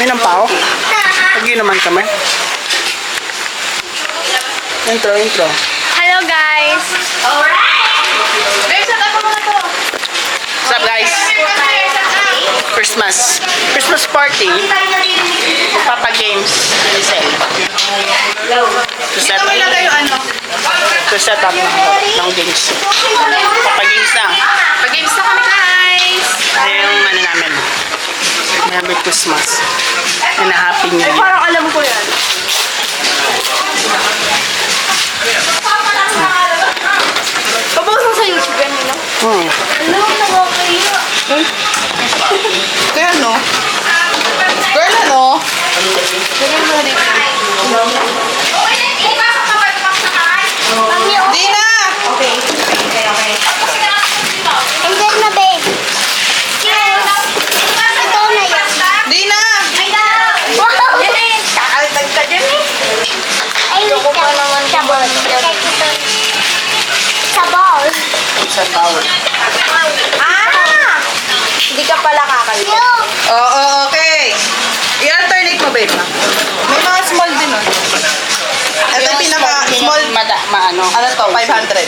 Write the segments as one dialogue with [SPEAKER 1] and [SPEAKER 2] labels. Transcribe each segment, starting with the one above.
[SPEAKER 1] May nampaw? Lagi naman kami. Intro.
[SPEAKER 2] Hello guys!
[SPEAKER 1] What's up guys? Christmas party. Papa Games. To set up ng games. Papa Games lang.
[SPEAKER 2] Pag-games na kami guys!
[SPEAKER 1] Ano yung ano namin? Merry Christmas. And a Happy New Year.
[SPEAKER 2] Parang alam ko yan. Papost mo sa YouTube yan, no? Hello, nakakaya.
[SPEAKER 1] Kaya no? Girl ano?
[SPEAKER 2] Ganyan mo na dito.
[SPEAKER 1] Di na!
[SPEAKER 2] Okay. Andyan na, babe. Ito na yan.
[SPEAKER 1] Di na!
[SPEAKER 2] Wow! Kakalitag ka dyan eh. Ay, ko pa naman sa ball. Sa ball.
[SPEAKER 1] Sa tower.
[SPEAKER 2] Ah! Hindi ka pala kakalitag.
[SPEAKER 1] Oo, okay. I-alternate mo, babe. May mga small din, oh. Ito yung pinaka-small. Ano to? 500.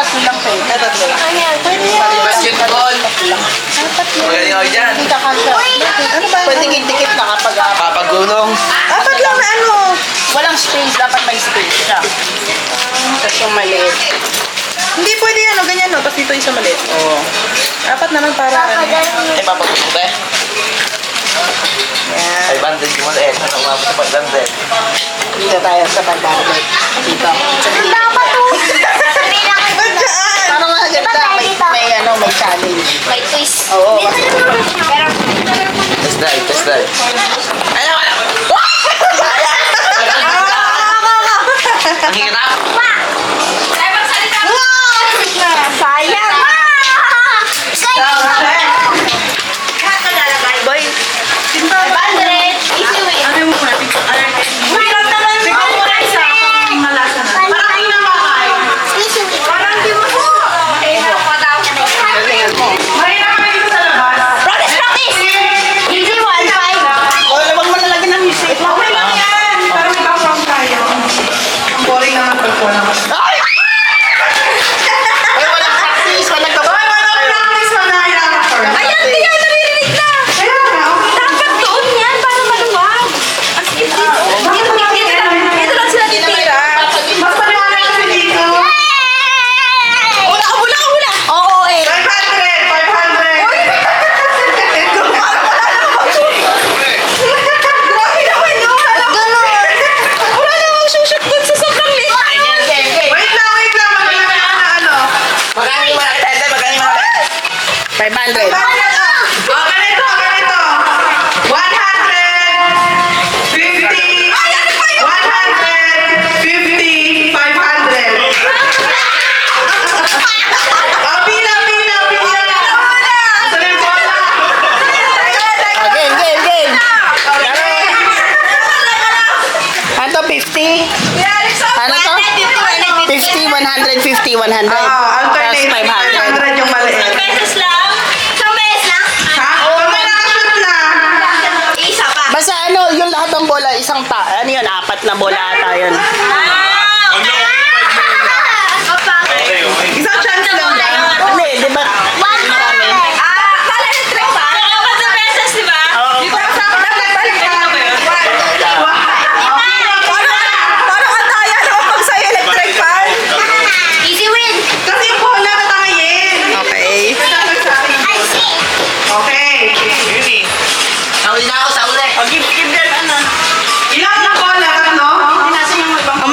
[SPEAKER 1] Tatlo lang, babe. Tatlo lang.
[SPEAKER 2] Ayan.
[SPEAKER 3] Basketball. Magaling ako dyan.
[SPEAKER 1] Hindi ka kasha. Ano ba? Pwede dikit na kapag
[SPEAKER 3] Papagulong.
[SPEAKER 1] apat lang na ano. Walang space. Dapat may space siya. Tapos yung maliit. Hindi pwede yan, o ganyan, no? Tapos dito yung sa maliit. Oo. Apat naman para ano.
[SPEAKER 3] Ay, papagulong tayo.
[SPEAKER 1] Yan.
[SPEAKER 3] 500 mo na eh. Ano umabot sa 500?
[SPEAKER 1] Dito tayo sa pagbabalot. Dito.
[SPEAKER 2] Dapat to.
[SPEAKER 1] Ba't dyan? Parang mga ganda. May ano, may challenge.
[SPEAKER 2] May twist.
[SPEAKER 1] Oo.
[SPEAKER 2] Pero,
[SPEAKER 3] Test drive. Ayaw! Ang hirap!
[SPEAKER 2] sayang.
[SPEAKER 1] Boy.
[SPEAKER 2] 500. Easy win.
[SPEAKER 1] Ano mo natin?
[SPEAKER 2] Hirap naman mo.
[SPEAKER 1] Parang kinamakain.
[SPEAKER 2] Easy win.
[SPEAKER 1] Parang di mo po. Galingan mo.
[SPEAKER 2] Practice, practice. Easy 1-5.
[SPEAKER 1] Wala bang malalagyan ng music? Okay lang yan. Para may background tayo. Ang boring naman pag po naman. Ay! Ay, walang practice. Walang kapag. Ay, walang practice. Wala yan.
[SPEAKER 2] Ayan, di yan. Naririnig na.
[SPEAKER 1] Kaya nga, okay.
[SPEAKER 2] Dapat doon yan para maluwag. As in, dito lang sila titira.
[SPEAKER 1] Mas paliwanag kasi dito.
[SPEAKER 2] Wala. Oo eh.
[SPEAKER 1] 500! 500!
[SPEAKER 2] Grabe naman yun. Ganon. Wala namang shoot dun sa sobrang liit.
[SPEAKER 1] Wait lang. Magkano na ano?
[SPEAKER 3] Magkano yung malaki tayo? Magkano yung malaki?
[SPEAKER 1] 500. Ganito. 100. 50. 150. 500. Pila. Sabi mo na. Game. Ano to, 50? Ano to? 50, 150, 100.
[SPEAKER 4] Alternate.
[SPEAKER 1] Plus 500.
[SPEAKER 4] 500 yung maliit.
[SPEAKER 2] Beses lang. Isang beses lang.
[SPEAKER 4] Ha? Pag may nakashoot na.
[SPEAKER 2] Isa pa.
[SPEAKER 1] Basta ano, yung lahat ng bola, ano yun, 4 na bola ata yun.
[SPEAKER 4] Isang chance lang ba?
[SPEAKER 1] Hindi, di ba? Marami.
[SPEAKER 2] Kala ni Trek ba? Apat na beses, di ba?
[SPEAKER 1] Oo.
[SPEAKER 4] Parang ang daya naman pag sa electric fan.
[SPEAKER 2] Easy win.
[SPEAKER 4] Kasi yung bola natangayin.
[SPEAKER 1] Okay.
[SPEAKER 4] Okay.
[SPEAKER 3] Sauli na ako, sauli!
[SPEAKER 1] Give them ano.
[SPEAKER 4] Ilan na bola? Tatlo?
[SPEAKER 1] Ang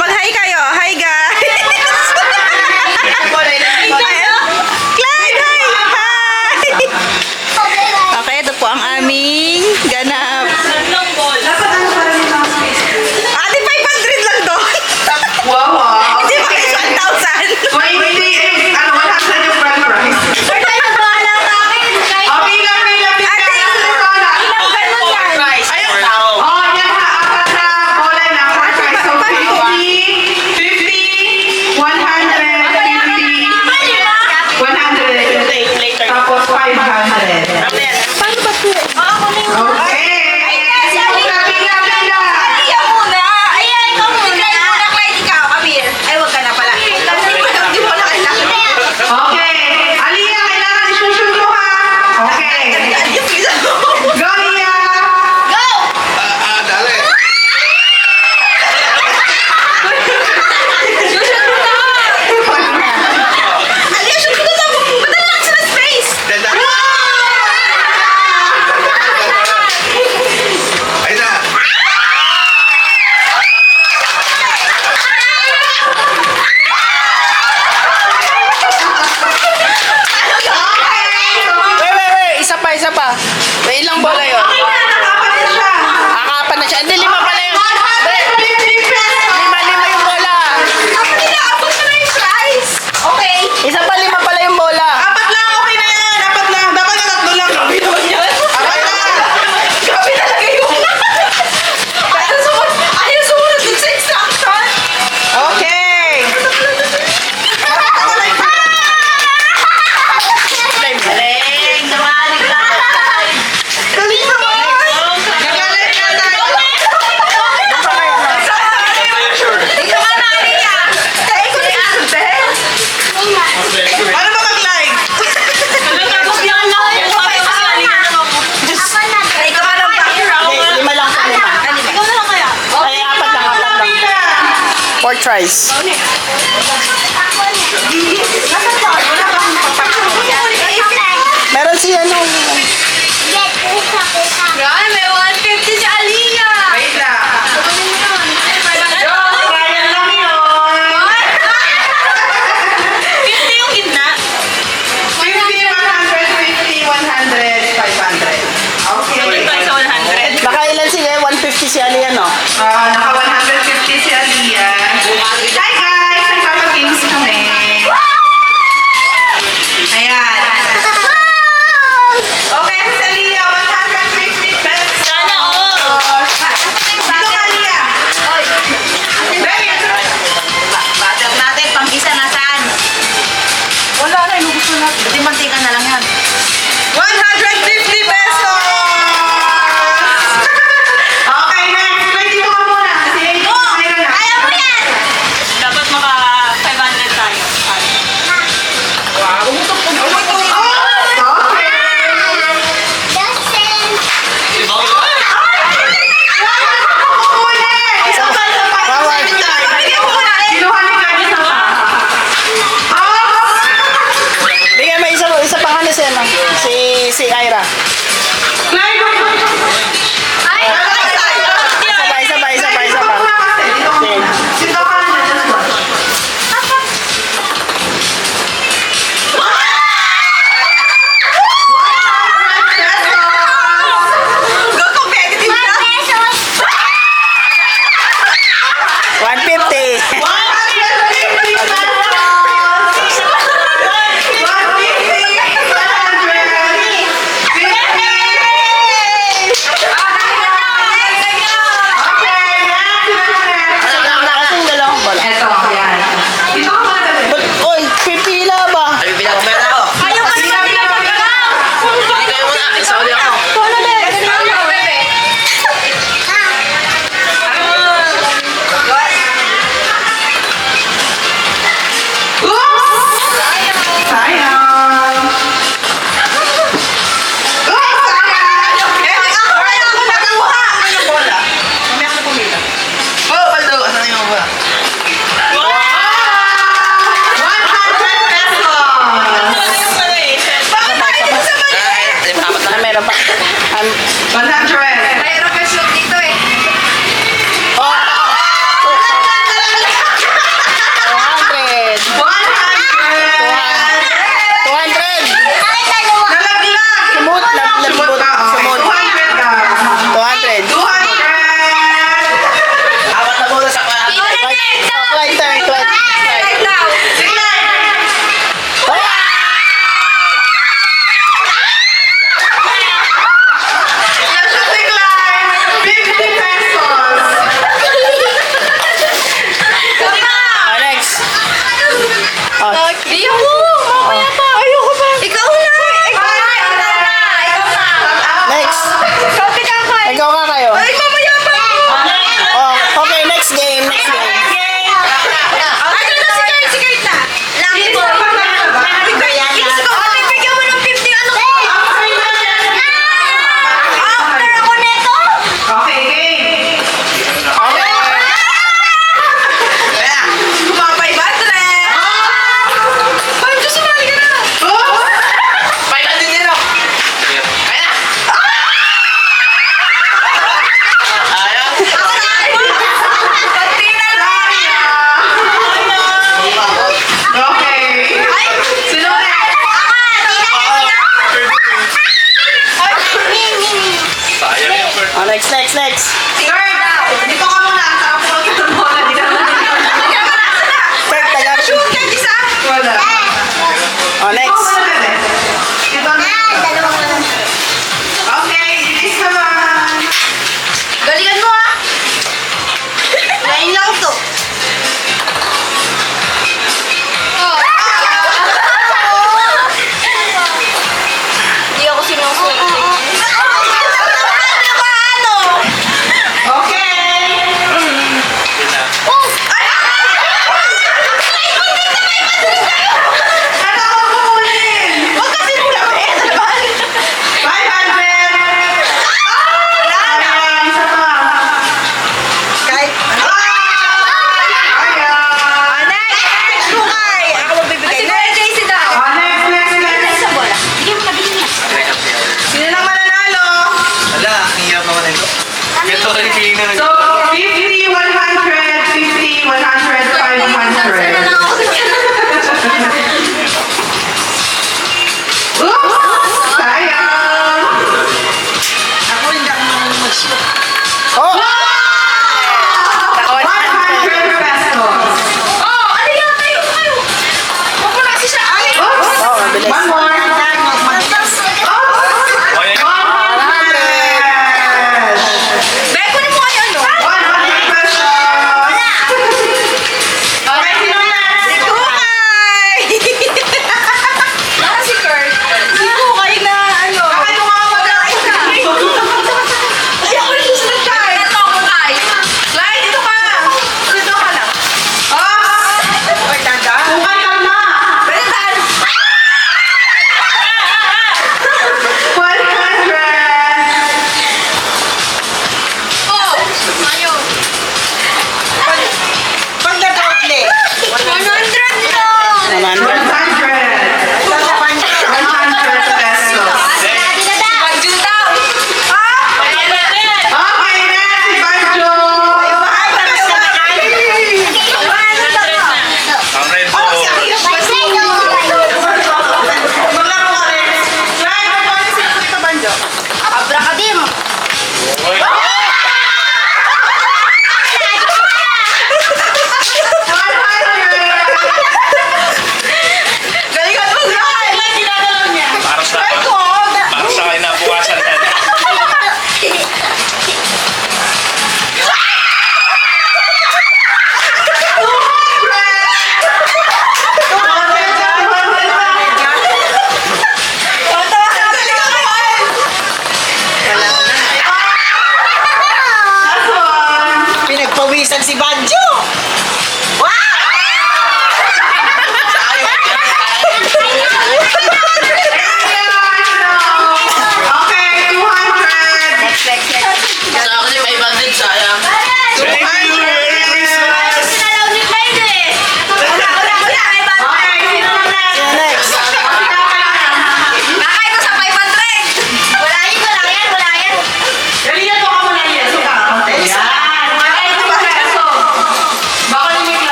[SPEAKER 1] pork fries. Meron si ano.
[SPEAKER 2] Yan, may 150 si Aliyah.
[SPEAKER 4] Wait lang. Trial lang yun.
[SPEAKER 1] 50 yung gitna.
[SPEAKER 4] 50, 150, 100, 500. Okay.
[SPEAKER 1] Sa 100. Nakailan sila? 150 si Ali ano?
[SPEAKER 4] Naka 150 si Aliyah. Hi guys! Nagpapagames kami. Ayan. Okay, si Aliyah, 150 pesos.
[SPEAKER 1] Sana all.
[SPEAKER 4] Dito ka, Aliyah.
[SPEAKER 2] Butter natin, pang isa nasaan?
[SPEAKER 1] Wala na, inubos ko na.
[SPEAKER 2] Buti mantika na lang yan.
[SPEAKER 4] 150 pesos! Okay, next. 20 mo muna. Kasi mayroon na.
[SPEAKER 2] Ayaw mo yan!
[SPEAKER 1] Dapat maka 500 tayo.
[SPEAKER 4] Wow. Okay. Isa pa, isa pa.
[SPEAKER 1] Bawal.
[SPEAKER 4] Bigyan mo muna. Kinuha ni Kanye sa
[SPEAKER 1] Bigyan mo isa pang ano si ano? Si Ira. Isa pa. Okay.
[SPEAKER 4] Dito ka na dyan. Go competitive na.
[SPEAKER 1] 150.
[SPEAKER 4] 150.
[SPEAKER 1] Kasing dalawang bola.
[SPEAKER 4] Eto, yan. Dito ka muna dali.
[SPEAKER 1] Oy, pipila ba?
[SPEAKER 3] Ay, bibila ko meron ako.
[SPEAKER 2] Ayaw mo naman
[SPEAKER 3] Hindi kayo muna. Isauli ako.
[SPEAKER 4] Sayang.
[SPEAKER 3] Oh, paldo. Asan na yung ba?
[SPEAKER 4] 100 pesos.
[SPEAKER 3] Ay, apat na.
[SPEAKER 1] Meron pa.
[SPEAKER 4] 100.
[SPEAKER 2] Mayroon ka shoot dito eh.
[SPEAKER 1] Oh! 200. 200.
[SPEAKER 4] Nalaglag.
[SPEAKER 1] Sumut.
[SPEAKER 4] Sumut ka.
[SPEAKER 1] Sumut.
[SPEAKER 4] 200 ka.
[SPEAKER 1] 200.
[SPEAKER 4] 200.
[SPEAKER 3] Apat na bola sa pa.
[SPEAKER 1] Clyde turn. Clyde.
[SPEAKER 4] Sige. Shot decline. 50 pesos.
[SPEAKER 1] Oh, next. Oh,
[SPEAKER 2] Ayaw mo! Mamaya pa! Ayoko pa! Ikaw na!
[SPEAKER 1] next. Ikaw ka kayo.
[SPEAKER 2] Ay, mamaya pa!
[SPEAKER 1] Oh, okay, next game. Next game.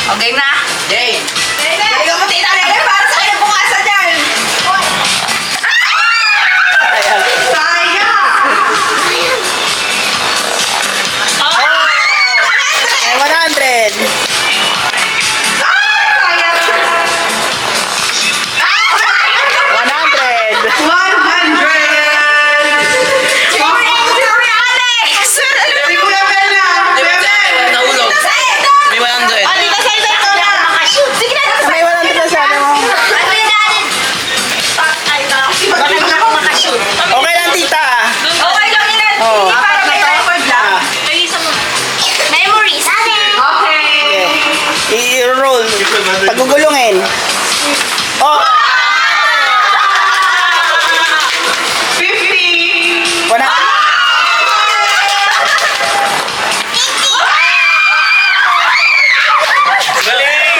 [SPEAKER 2] Okay na.
[SPEAKER 3] Yay!
[SPEAKER 2] Galing mo, Tita Lele, para sa kayo bukasan yan.
[SPEAKER 1] Ayan.
[SPEAKER 4] Sayang!
[SPEAKER 1] Ay, 100.
[SPEAKER 4] Sayang!
[SPEAKER 1] 100.
[SPEAKER 4] 100! Si Kuya Bella! Kuya Bella!
[SPEAKER 3] Nahulog. May 100.
[SPEAKER 1] Dito sa isa ito na.
[SPEAKER 2] Sige na.
[SPEAKER 1] May 100 na sabi mo.
[SPEAKER 2] Ano yun natin? Baka na ako makashoot.
[SPEAKER 1] Okay lang, tita.
[SPEAKER 2] Okay lang yun.
[SPEAKER 1] Oo.
[SPEAKER 2] Hindi para may record lang.
[SPEAKER 1] Ah,
[SPEAKER 2] Memories.
[SPEAKER 4] Okay.
[SPEAKER 1] i-roll. Pagugulungin. Oh,
[SPEAKER 4] 50!
[SPEAKER 1] 100.
[SPEAKER 3] Galing!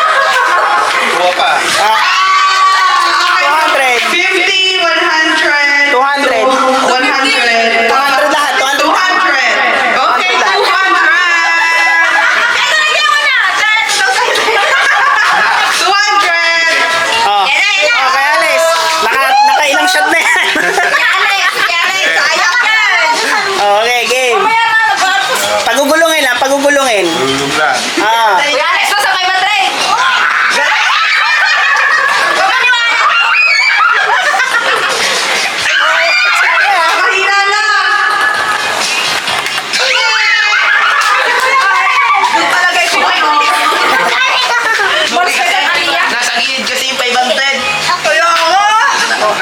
[SPEAKER 3] Buwa pa.
[SPEAKER 1] 200.
[SPEAKER 4] 50, 100,
[SPEAKER 1] 200.
[SPEAKER 4] 100,
[SPEAKER 1] 200 lahat. 200.
[SPEAKER 4] 200. Okay, 200.
[SPEAKER 1] Oh. Okay, Alice. Nakailang shot na yan. Okay, game. Pagugulungin lang, pagugulungin.
[SPEAKER 3] Hulog lang.
[SPEAKER 1] Ah.
[SPEAKER 4] Mahina na. Palagay ko kayo.
[SPEAKER 3] Nasa gilid kasi yung 500.
[SPEAKER 4] Kaya nga.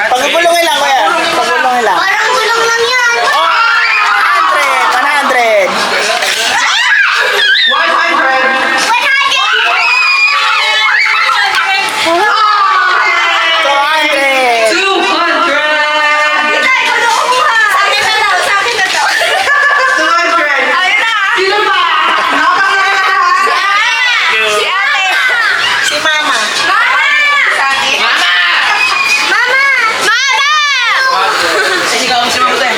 [SPEAKER 1] Pagugulungin lang, kuya. Pagugulungin lang.
[SPEAKER 2] Parang gulong lang yan.
[SPEAKER 1] 100. 100. 200.
[SPEAKER 4] 200. Sino pa?
[SPEAKER 1] Si Mama.
[SPEAKER 3] Ay, ikaw ang simabutin.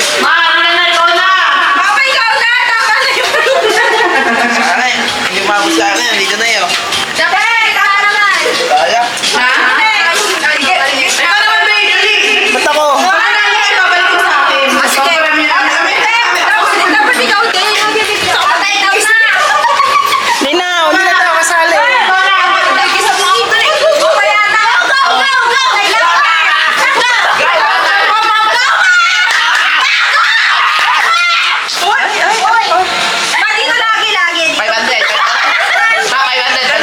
[SPEAKER 3] Sana eh. Hindi umabot sa akin. Dito na yun. Kaya.
[SPEAKER 4] Ikaw naman, baby.
[SPEAKER 1] Ba't ako?
[SPEAKER 4] Ibabalik mo sa akin.
[SPEAKER 1] Hindi na tayo kasali.
[SPEAKER 2] Dito lagi-lagi.
[SPEAKER 3] 500. Pa, 500.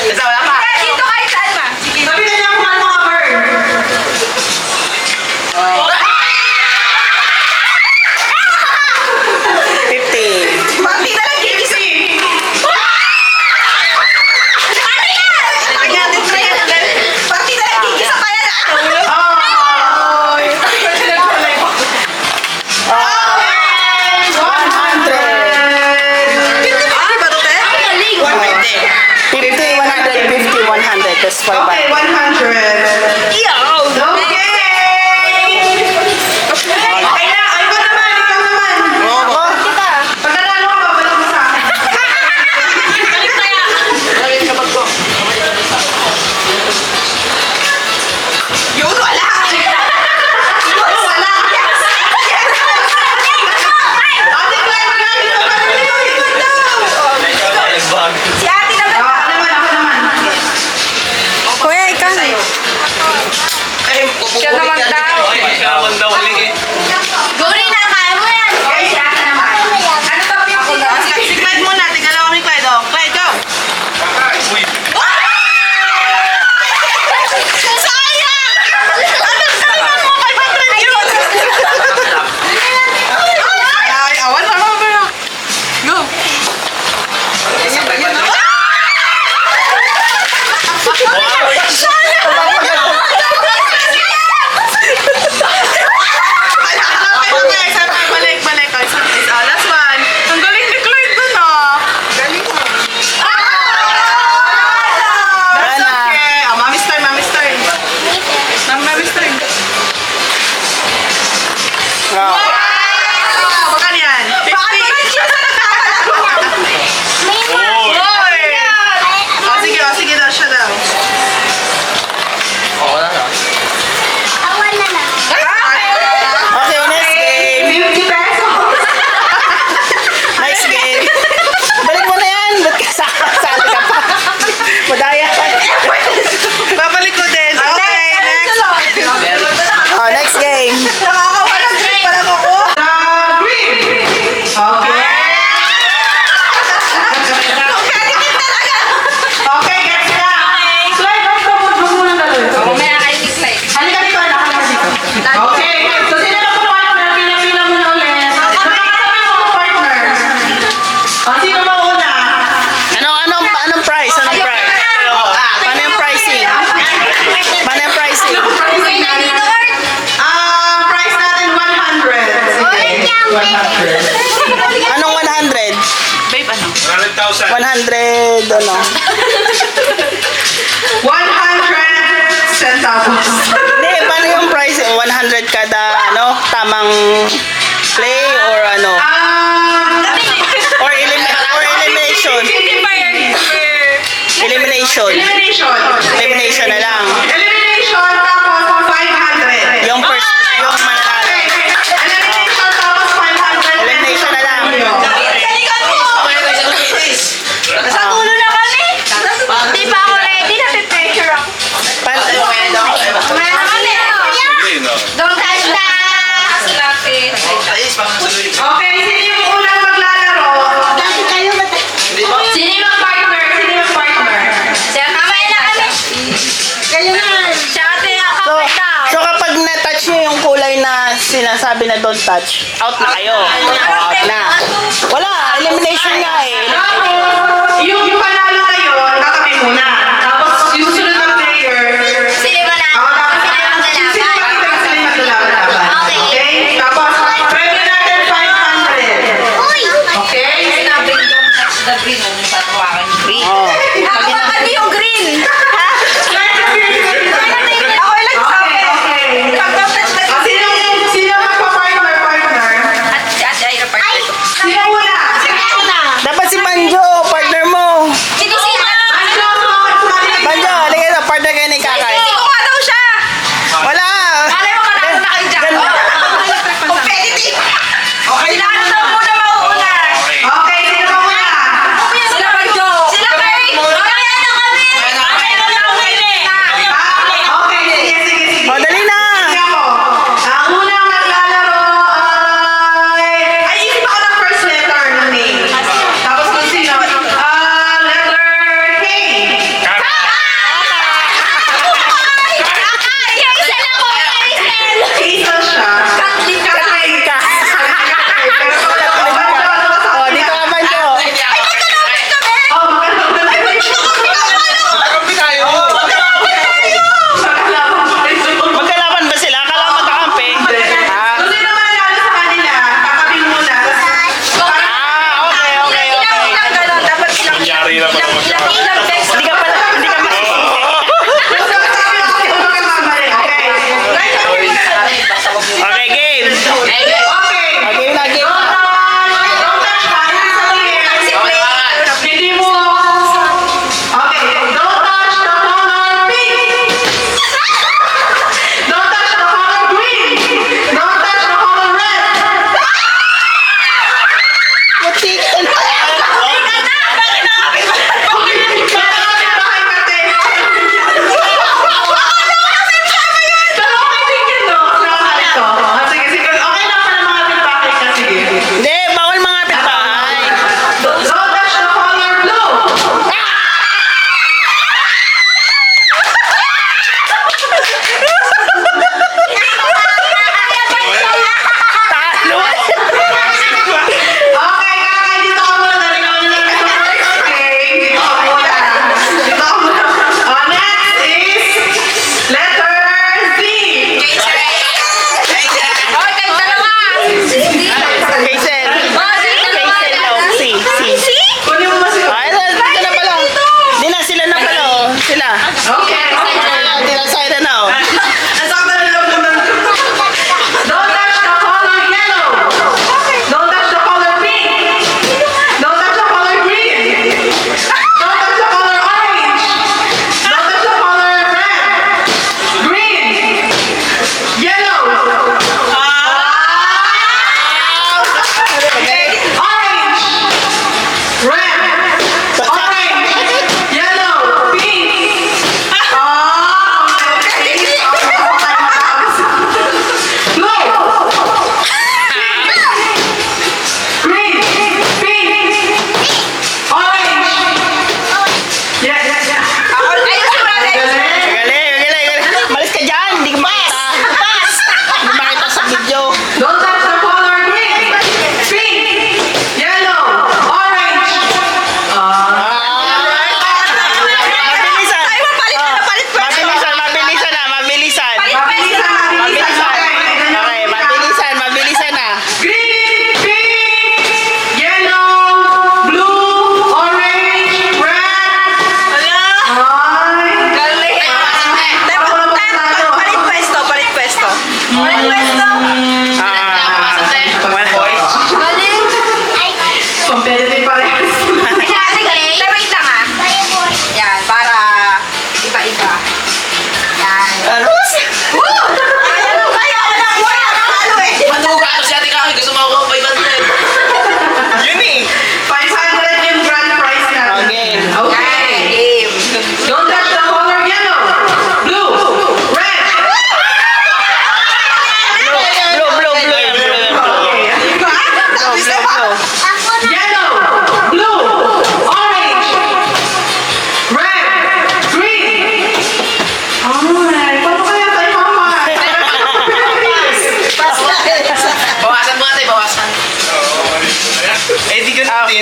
[SPEAKER 3] Ito, wala pa.
[SPEAKER 2] Dito kahit saan ma.
[SPEAKER 4] Sabi na niya kung ano mga bird.
[SPEAKER 2] Pati na lang gigis. Pati na lang gigis ang kaya na.
[SPEAKER 4] Ay!
[SPEAKER 3] 150.
[SPEAKER 1] 50, 100, 50, 100. That's 500.
[SPEAKER 4] Okay, 100. Okay! Okay na, ay ba naman, ikaw naman.
[SPEAKER 3] Oo.
[SPEAKER 4] Pag nanalo ka, babalik mo sa akin.
[SPEAKER 3] Ay, kapag ko.
[SPEAKER 4] Yun, wala. Yun, wala. Ate Claire, wala. Dito ka na, dito daw.
[SPEAKER 2] Si ate naman.
[SPEAKER 4] Ako naman.
[SPEAKER 1] Kuya, ikaw.
[SPEAKER 3] Ay,
[SPEAKER 2] Siya naman daw.
[SPEAKER 3] Ay, siya naman daw. Huli eh.
[SPEAKER 2] Guri na, kaya mo yan.
[SPEAKER 4] Okay, si ate naman.
[SPEAKER 2] Ano ba pinag
[SPEAKER 1] Si Clyde muna. Tingnan lang kami Clyde. Oh. Clyde, go.
[SPEAKER 3] Uy.
[SPEAKER 2] Sayang!
[SPEAKER 1] Ano sabi mo? 500 yun. Ay, awan na lang. Go. Last one. Ang galing ni Clyde dun, ah. Galing mo. That's okay. Mami's turn, mami's turn. Mami's turn. Wow! Magkano yan? 50? Oy! Oh, sige, 100, ano.
[SPEAKER 4] 100 centavos.
[SPEAKER 1] Hindi, paano yung price? 100 kada, ano, tamang play or ano? Or elimination. Elimination. Elimination na lang.
[SPEAKER 4] Elimination tapos 500.
[SPEAKER 1] Yung mananalo.
[SPEAKER 4] Elimination tapos 500.
[SPEAKER 1] Elimination na lang.
[SPEAKER 2] Sa ulo na kami. Di pa ako ready. Napipressure ako. Wala na kami. Don't touch that.
[SPEAKER 4] Okay, sino yung unang maglalaro?
[SPEAKER 2] Sino yung partner? Siya, kamay na kami. Siya ate ang
[SPEAKER 1] So,
[SPEAKER 2] kamay daw.
[SPEAKER 1] so kapag na-touch nyo yung kulay na sinasabi na don't touch, out na kayo. Out na. Wala, elimination nga eh.
[SPEAKER 4] Yung panalo na yun, katabi muna. Tapos yung susunod na player,
[SPEAKER 2] Sino ba na? Sino yung maglalaban?
[SPEAKER 4] Okay? Tapos, pwede natin 500.
[SPEAKER 2] Uy!
[SPEAKER 4] Okay?
[SPEAKER 1] Oh.
[SPEAKER 2] Ako yung green. Ha? Ako lang sabi.
[SPEAKER 4] Sino magpa-partner? Sino muna?
[SPEAKER 1] Dapat si Banjo, partner mo.
[SPEAKER 2] Sino sino?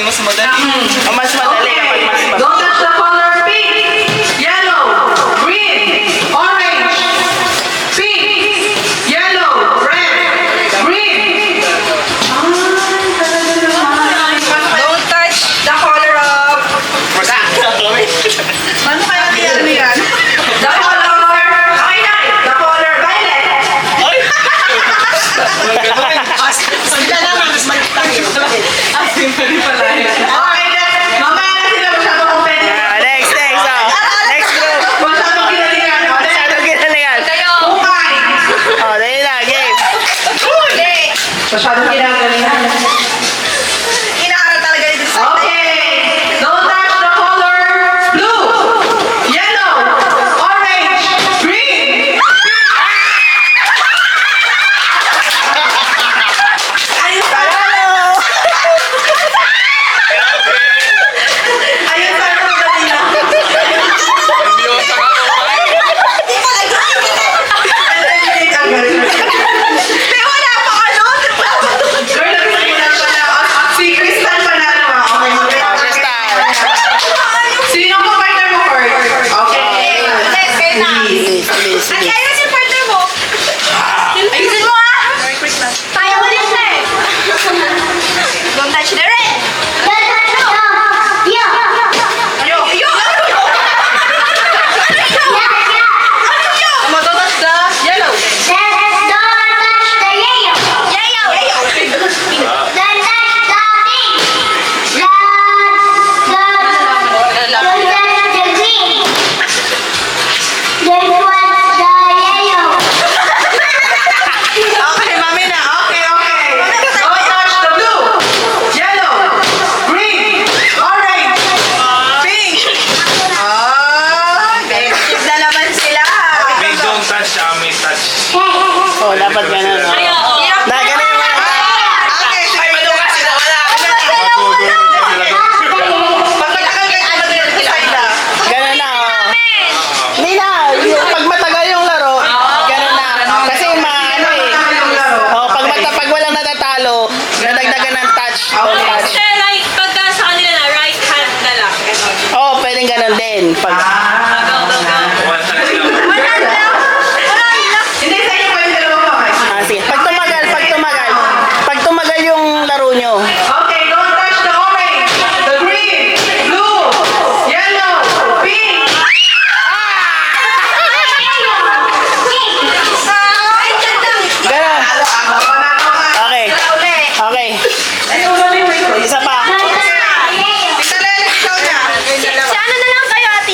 [SPEAKER 3] mas madali.
[SPEAKER 1] O mas madali kapag mas mabilis.
[SPEAKER 4] Don't touch the color pink, yellow, green, orange, pink, yellow, red, green. Don't touch the color of... Ano kaya ano yan? The color... Okay na. The color violet.
[SPEAKER 3] Sila naman, mas maliit tayo.
[SPEAKER 4] Okay, mamaya na sila masyadong competitive.
[SPEAKER 1] Next. Oh. Next group.
[SPEAKER 4] Masyadong ginalingan.
[SPEAKER 1] Masyadong ginalingan.
[SPEAKER 4] Hukay.
[SPEAKER 1] Oh, dali na. Game.
[SPEAKER 4] Masyadong ginagalingan.
[SPEAKER 2] Inaaral talaga ito sa
[SPEAKER 4] Okay. Don't touch the color blue, yellow, orange, green. Ayun sa ano kanina.
[SPEAKER 3] Nervyosa ka, okay?
[SPEAKER 4] Wala pa ano. Girl, nagsimulan pa na. Si Crystal pa na. Okay.
[SPEAKER 1] Crystal.
[SPEAKER 4] Sino ang partner mo, Kurt? Okay.
[SPEAKER 1] Please.
[SPEAKER 2] Ayun si partner mo. Ayusin mo ah. Tayo ulit na eh. Don't touch the red.
[SPEAKER 4] Matotas the yellow. Okay, mami na. Okay. Don't touch the blue, yellow, green, orange, pink.
[SPEAKER 2] Effective na naman sila.
[SPEAKER 3] May don't touch, may touch.
[SPEAKER 1] Oh, dapat ganun. Oh. Na, ganun yung mga
[SPEAKER 2] Okay,
[SPEAKER 3] Ay, madugas sila, wala.
[SPEAKER 4] Pag matagal kayo tumatagal sa sila.
[SPEAKER 1] Ganun na, oh. Hindi na, pag matagal yung laro, ganun na. Kasi ano eh. Oh, pag walang natatalo, nadagdagan ng touch. Don't touch.
[SPEAKER 5] Kasi like, pagka sa kanila na, right hand na lang. Ganon.
[SPEAKER 1] Oh, pwedeng ganun din. Pag,
[SPEAKER 3] One touch lang.
[SPEAKER 4] Hindi, sa inyo pwede dalawang kamay.
[SPEAKER 1] sige. Pag tumagal yung laro nyo.
[SPEAKER 4] Okay, don't touch the orange, the green, blue, yellow, pink.
[SPEAKER 1] Ganun. Okay. Okay. Isa pa.
[SPEAKER 2] Si ano na lang kayo, ate?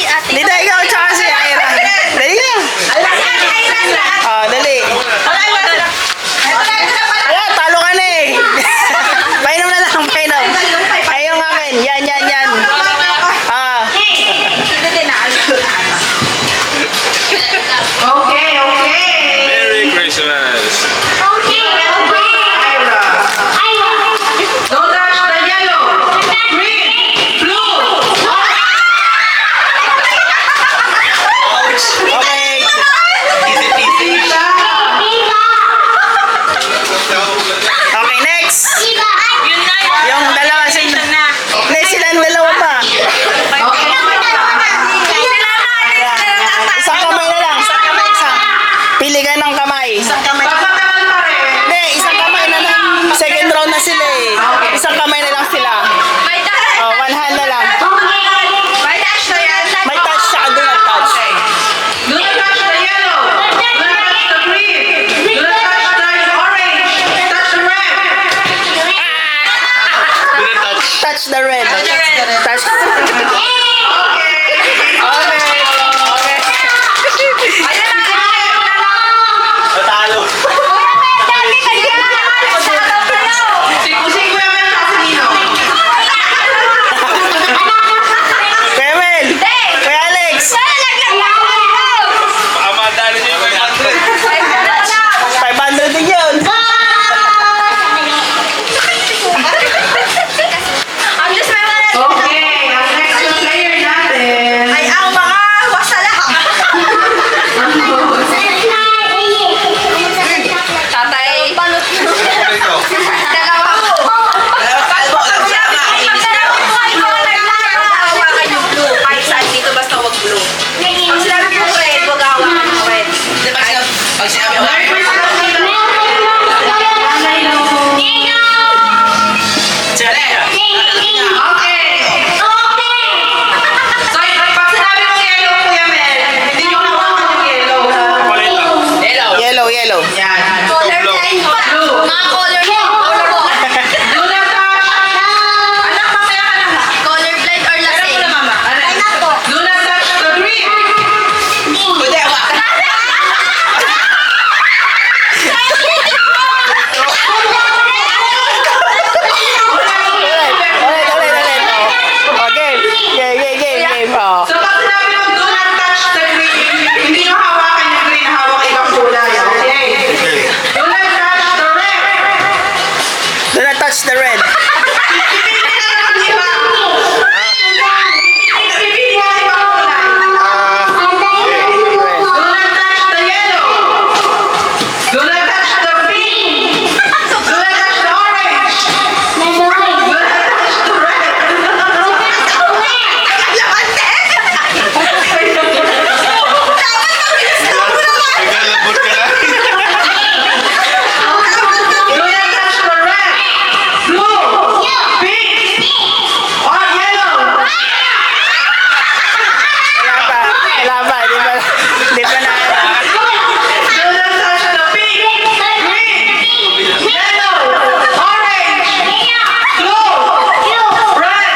[SPEAKER 1] pa, di pa na.
[SPEAKER 4] Do not touch the pink, green, yellow, orange, blue, red.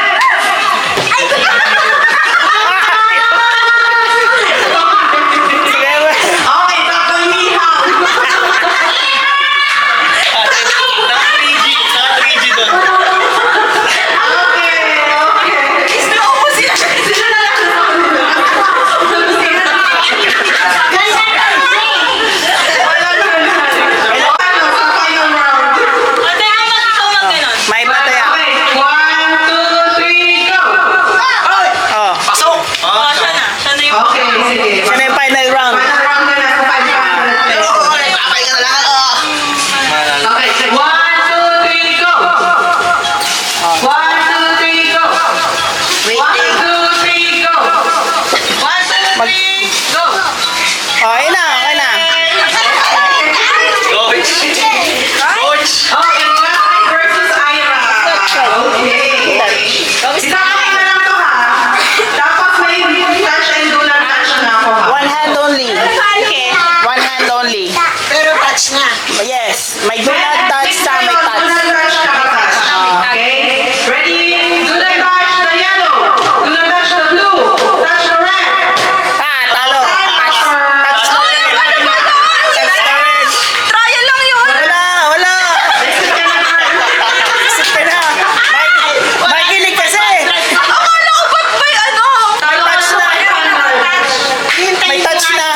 [SPEAKER 1] Sige ba?
[SPEAKER 4] Okay, takoy mihaw. Okay. Sino na lang? Ano, sa kayong round?
[SPEAKER 5] Ate, ako ikaw lang ganon.
[SPEAKER 1] May pataya.
[SPEAKER 4] Okay, 1, 2, 3, go!
[SPEAKER 1] Oh.
[SPEAKER 3] Pasok!
[SPEAKER 5] Oh, siya na. Siya na yung...
[SPEAKER 4] Okay, sige.
[SPEAKER 1] Yan yung final round.
[SPEAKER 4] Final round na lang sa 500.
[SPEAKER 3] Papay ka na lang.
[SPEAKER 4] Okay, 1, 2, 3, go! 1, 2, 3, go! 1, 2, 3, go! 1, 2, 3, go!
[SPEAKER 1] Oh, ayun na, okay na.
[SPEAKER 3] Coach! Coach!
[SPEAKER 4] Okay, Guy versus Ira. Okay. Isama ko na lang to ha. Dapat may touch and do not touch na ako ha.
[SPEAKER 1] One hand only. One hand only.
[SPEAKER 3] Pero touch na.
[SPEAKER 1] Yes. May do not touch sa may
[SPEAKER 4] Do
[SPEAKER 1] touch.
[SPEAKER 4] not touch ka touch. Okay? Ready? Do not touch the yellow. Do not touch the blue. Touch the red.
[SPEAKER 1] Ah, talo. Touch the red. Touch the red.
[SPEAKER 2] Trial lang yun.
[SPEAKER 1] Wala. Isip ka na. May kilig kasi.
[SPEAKER 2] Akala ko ba't may ano?
[SPEAKER 1] May touch na. May touch na.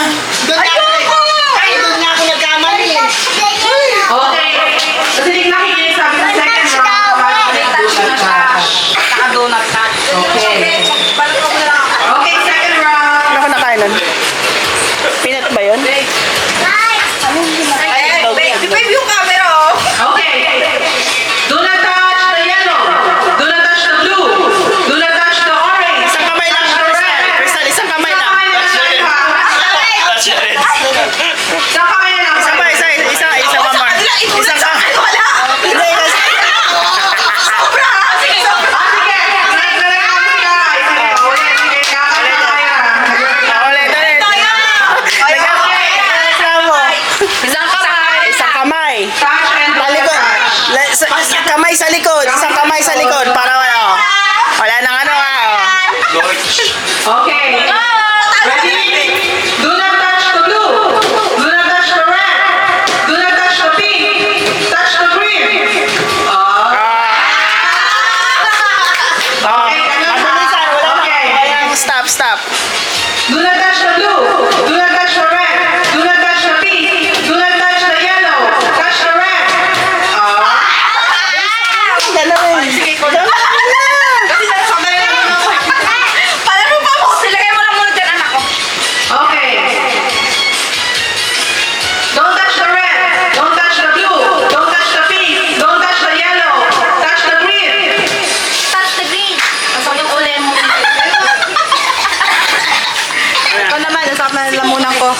[SPEAKER 4] Okay. Kasi hindi nakikinig sabi sa second round.
[SPEAKER 2] Naka-donut touch.
[SPEAKER 4] Okay.
[SPEAKER 2] Balik ko na lang ako.
[SPEAKER 4] Okay, second round.
[SPEAKER 1] Ano ko nakain nun? Peanut ba yun?
[SPEAKER 2] Di ba yung camera oh?
[SPEAKER 4] Okay. Do not touch the yellow. Do not touch the blue. Do not touch the orange.
[SPEAKER 1] Isang kamay lang.
[SPEAKER 4] Touch the red.
[SPEAKER 1] Crystal, isang kamay lang.
[SPEAKER 3] Touch na rin.
[SPEAKER 4] Isang kamay na lang.
[SPEAKER 1] Isa pa, isa pa more. Isang ka.
[SPEAKER 2] Wala.
[SPEAKER 1] Hindi, kasi.
[SPEAKER 2] Sobra. Sige.
[SPEAKER 4] Ah, sige. Nag-record ka. Sige, ulit. Sige, kakaya.
[SPEAKER 1] Ulit.
[SPEAKER 2] Isang kamay.
[SPEAKER 1] Isang kamay.
[SPEAKER 4] Touch and do not
[SPEAKER 1] Talikod.
[SPEAKER 4] touch.
[SPEAKER 1] Kamay sa likod. Isang kamay sa likod. Para wala. Wala nang ano
[SPEAKER 3] Coach!
[SPEAKER 4] Okay. Ready? Do not touch the blue. Do not touch the red. Do not touch the pink. Touch the green. Okay, ganun ha. Okay.
[SPEAKER 1] Stop.
[SPEAKER 4] Do not touch the blue. Do not touch the red. Do not touch the pink. Do not touch the yellow. Touch the red.
[SPEAKER 1] Galawin.
[SPEAKER 4] Kasi nasakay na naman ako.
[SPEAKER 2] Paano mo pa mo? Silagay mo lang muna dyan anak ko.
[SPEAKER 4] Okay. Don't touch the red. Don't touch the blue. Don't touch the pink. Don't touch the yellow. Touch the green.
[SPEAKER 2] Touch the green. Masok yung ulit mo. Ikaw naman, nasap na lamunan ko.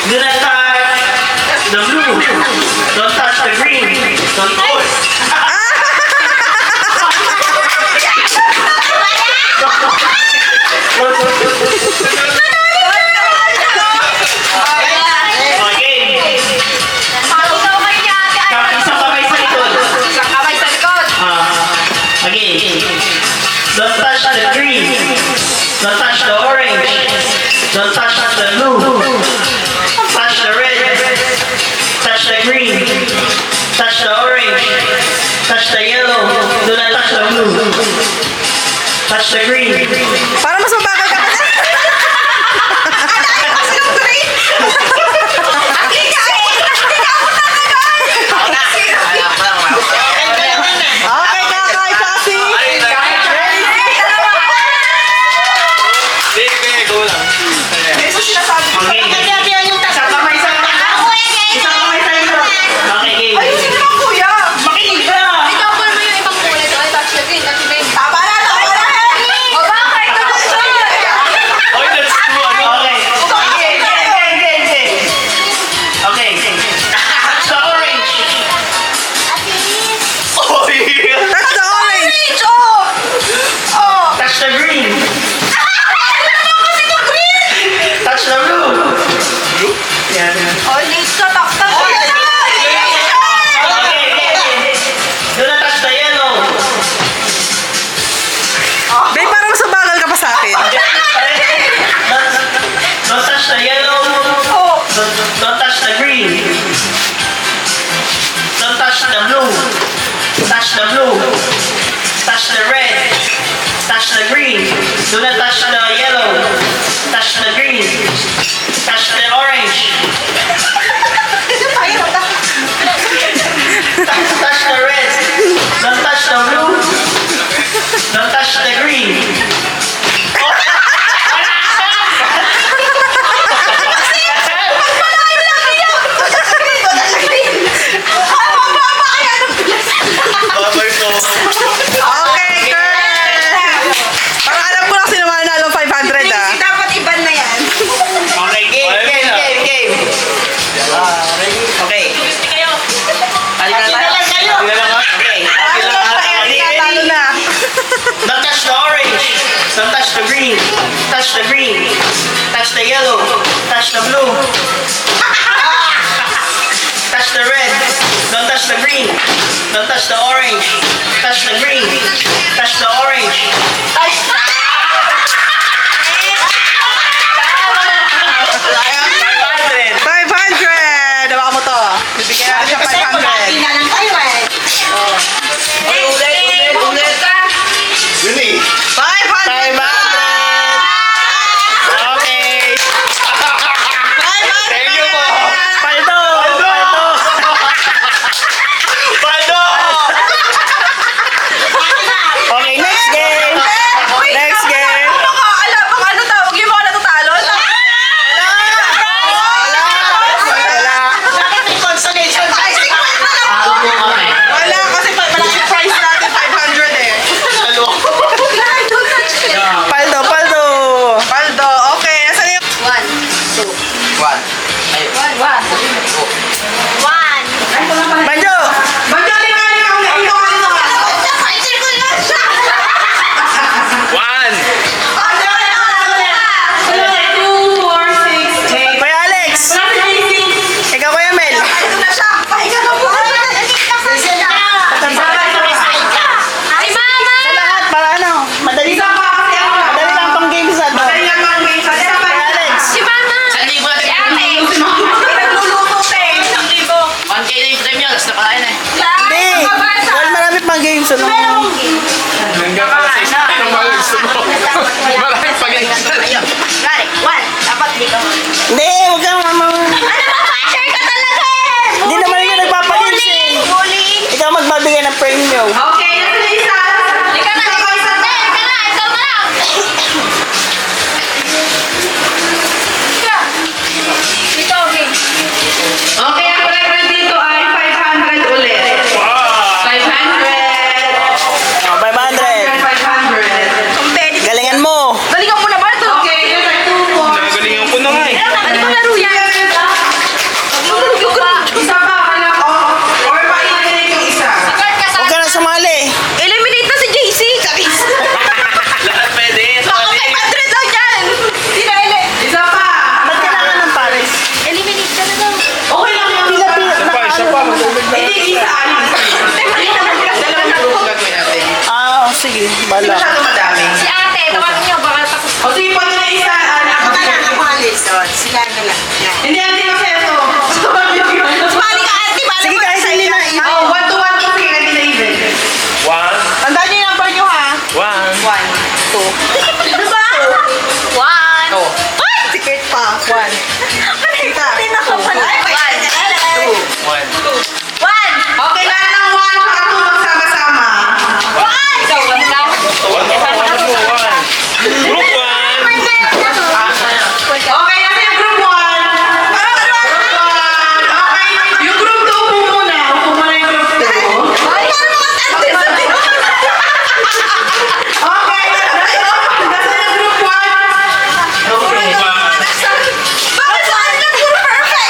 [SPEAKER 6] Do not touch the blue. Don't touch the green. Don't touch. Okay.
[SPEAKER 2] Ikaw kay ate.
[SPEAKER 6] Isang kamay sa likod.
[SPEAKER 2] Isang kamay sa likod.
[SPEAKER 6] Again. Don't touch the green. Don't touch the orange. Don't touch the blue. Touch the red. Touch the green. Touch the orange. Touch the yellow. Do not touch the blue. Touch the green.
[SPEAKER 1] Para mas mabagal ka. Okay, kakay, kasi.
[SPEAKER 3] Sige, go lang.
[SPEAKER 6] Okay.
[SPEAKER 4] Isang kamay sa Isang kamay sa likod.
[SPEAKER 6] Okay, game.
[SPEAKER 4] Ayusin naman kuya.
[SPEAKER 6] Makinig ka!
[SPEAKER 2] Ikaw po naman yung ibang kulay. Touch the green. Touch the green. Tama na. O bakit? Touch the green.
[SPEAKER 6] touch the green. Touch the yellow. Touch the blue. Touch the red. Don't touch the green. Don't touch the orange. Touch the green. Touch the orange. Five
[SPEAKER 4] 500! Hawakan mo to. Bibigyan natin siya 500.
[SPEAKER 2] na lang tayo eh.
[SPEAKER 3] Ulit.
[SPEAKER 6] Yun eh.
[SPEAKER 4] 500!
[SPEAKER 6] 500! Okay. Thank you po. Paldo! Paldo! Paldo! Okay, next game. Next game.
[SPEAKER 4] Alam, baka ano tawag yung mga natatalo?
[SPEAKER 6] Wala.
[SPEAKER 1] Bakit may consolation prize?
[SPEAKER 4] Wala, kasi malaki price natin, 500 eh.
[SPEAKER 6] Paldo, paldo.
[SPEAKER 4] Paldo, okay. Nasaan yung...
[SPEAKER 3] One. Ay,
[SPEAKER 6] Banjo!
[SPEAKER 4] Magaling nga yung ito.
[SPEAKER 3] One.
[SPEAKER 5] 2, 4, 6, 8.
[SPEAKER 6] Kuya Alex! Ikaw, Kuya Mel.
[SPEAKER 4] Ito na siya. Pahinga na po.
[SPEAKER 2] Ay, mama!
[SPEAKER 6] Sa lahat, para ano? Madali
[SPEAKER 4] Isa
[SPEAKER 6] lang.
[SPEAKER 4] pa kasi ako.
[SPEAKER 6] Madali lang tong games na to.
[SPEAKER 4] Magaling lang ang game. Sa isa pa.
[SPEAKER 6] Kuya Alex.
[SPEAKER 2] Si mama!
[SPEAKER 3] Saan libo natin?
[SPEAKER 4] Nagluluto, te.
[SPEAKER 3] 1K na yung premium. Last na pala yun eh.
[SPEAKER 6] Hindi. Well, marami pang games. Ano?
[SPEAKER 3] Maraming pag-extra.
[SPEAKER 2] Dapat dito.
[SPEAKER 6] Hindi, huwag kang mamang...
[SPEAKER 2] Share ka talaga eh!
[SPEAKER 6] Hindi naman yung nagpapagames eh.
[SPEAKER 2] Bullying!
[SPEAKER 6] Ikaw magbabigay ng premium.
[SPEAKER 4] Okay, nasa na isa.
[SPEAKER 2] Ikaw na! Ikaw na! Ikaw na! Ito, okay.
[SPEAKER 4] Okay, ang record dito ay 500 ulit. 500.
[SPEAKER 6] Oh, 500.
[SPEAKER 4] 500.
[SPEAKER 6] Galingan mo.
[SPEAKER 4] Galingan mo naman ito. Okay, yun ay 2 more.
[SPEAKER 3] Nagalingan ko na nga eh.
[SPEAKER 2] Ano ba laro yan?
[SPEAKER 4] Isa pa, wala ko. Or pa-eliminate yung isa.
[SPEAKER 2] Guard ka sa...
[SPEAKER 6] Huwag ka na sumali.
[SPEAKER 4] Eliminate na si JC. Charis.
[SPEAKER 3] Lahat pwede.
[SPEAKER 4] Baka 500 lang yan. Hindi na Isa pa.
[SPEAKER 6] Ba't kailangan ng pares?
[SPEAKER 2] Eliminate ka na daw.
[SPEAKER 4] Okay lang yung
[SPEAKER 6] Pila-pila.
[SPEAKER 3] Isa pa.
[SPEAKER 4] Hindi, isa.
[SPEAKER 3] Gagawin natin.
[SPEAKER 6] Ah, sige.
[SPEAKER 4] Hindi
[SPEAKER 6] Bala.
[SPEAKER 4] masyado madami.
[SPEAKER 2] Si ate, tawagin niyo. Baka tapos...
[SPEAKER 4] O sige, pag na isa. Hindi, hindi kasi ito. Bali ka, ate.
[SPEAKER 6] Sige, kahit hindi na even.
[SPEAKER 4] Oh, 1 to 1 to 3. Hindi na even.
[SPEAKER 3] One.
[SPEAKER 4] Tandaan niyo yung number niyo ha.
[SPEAKER 3] One.
[SPEAKER 4] 1, 2.
[SPEAKER 2] Diba? One.
[SPEAKER 3] Oh.
[SPEAKER 4] Ticket pa. 1. Kita.
[SPEAKER 2] Hindi na ka pala.
[SPEAKER 3] One.
[SPEAKER 2] One.
[SPEAKER 4] Okay, lahat ng 1 sa 2 magsama-sama.
[SPEAKER 2] One. Ikaw, one lang.
[SPEAKER 3] One. Group one.
[SPEAKER 4] Okay, nasa yung group 1. Okay, yung group 2 po muna. Upo muna yung group 2. Okay, nasa yung group 1.
[SPEAKER 3] Okay.
[SPEAKER 2] Bakit one lang? Puro perfect.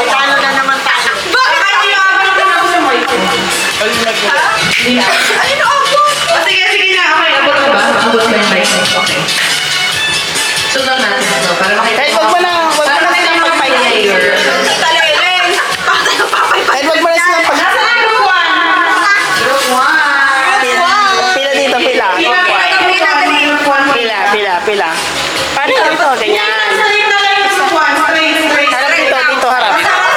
[SPEAKER 1] Paano na naman tayo?
[SPEAKER 4] Bakit hindi ako na gusto mo ito? Ay, naupo! O sige, sige na. Okay, abot ko ba? Abot ko yung bike. Okay. Sundan natin ito para makita.
[SPEAKER 6] Kahit wag mo na silang pag-fight.
[SPEAKER 4] Taleleng!
[SPEAKER 6] Kahit wag mo na silang pag...
[SPEAKER 4] Nasa na group 1? Group 1.
[SPEAKER 6] Pila dito, pila. Pila, pila, pila. Paano dito? Ganyan.
[SPEAKER 4] Nasa dito lang yung group 1. Straight, straight.
[SPEAKER 6] Harap dito, dito harap.
[SPEAKER 4] Harap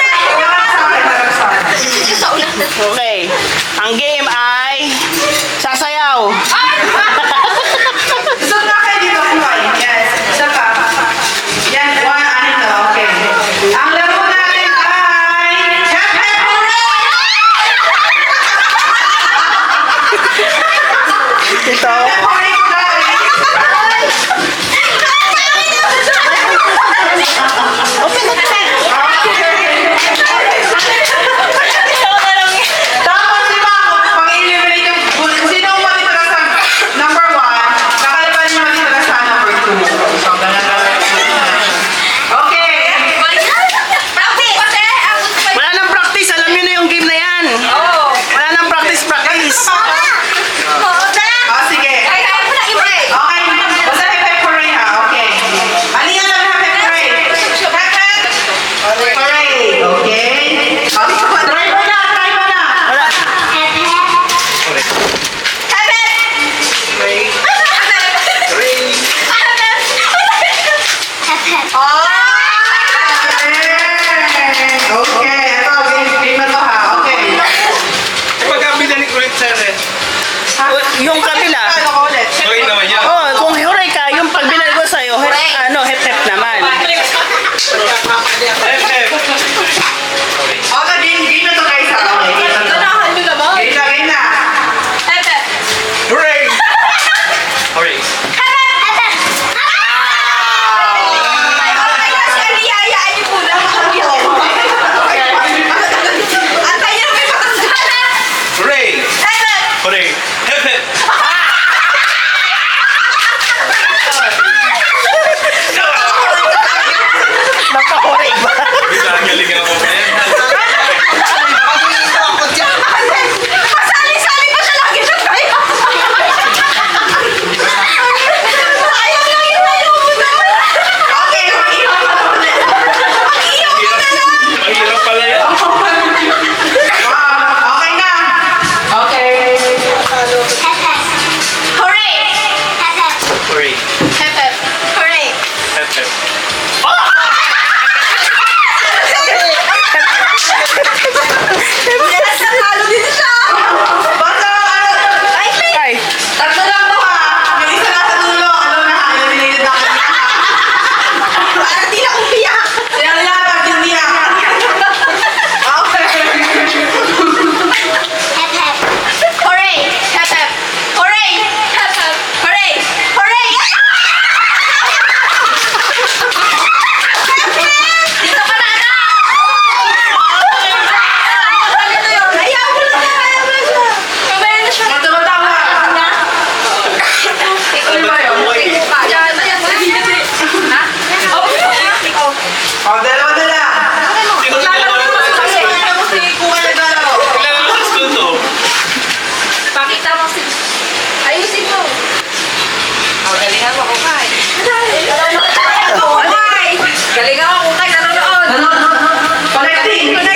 [SPEAKER 4] sa akin.
[SPEAKER 6] Okay. Ang game ay... Sasayaw.
[SPEAKER 4] Gusto na kayo dito, Kuwai. Yes. Isa pa. Yan, 1, ano to? Okay. Ang laro natin ay... Jump and
[SPEAKER 6] Ito.
[SPEAKER 4] hurry!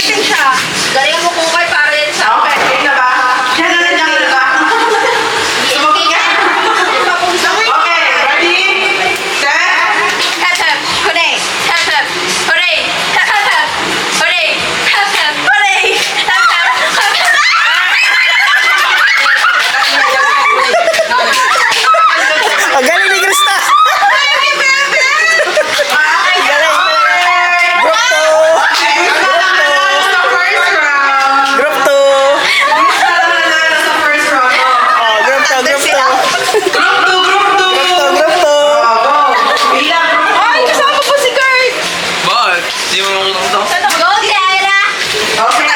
[SPEAKER 2] Fighting siya. Galing mo kukay para yan sa...
[SPEAKER 4] Okay, game na ba? Diyan na lang, diyan na ba? Sumugin ka. Okay, ready? Set.
[SPEAKER 2] Tap tap, hooray, tap tap, hooray, tap tap tap, hooray, tap tap, hooray, tap tap, tap tap.
[SPEAKER 1] Ang galing ni Krista. Galing, galing. Group 2. Group 2. Oh, group 2, group 2. Group 2.
[SPEAKER 2] Ay, kasama po si Kurt.
[SPEAKER 3] Bakit? Di mo makikita.
[SPEAKER 2] Go, Tiara. Sige,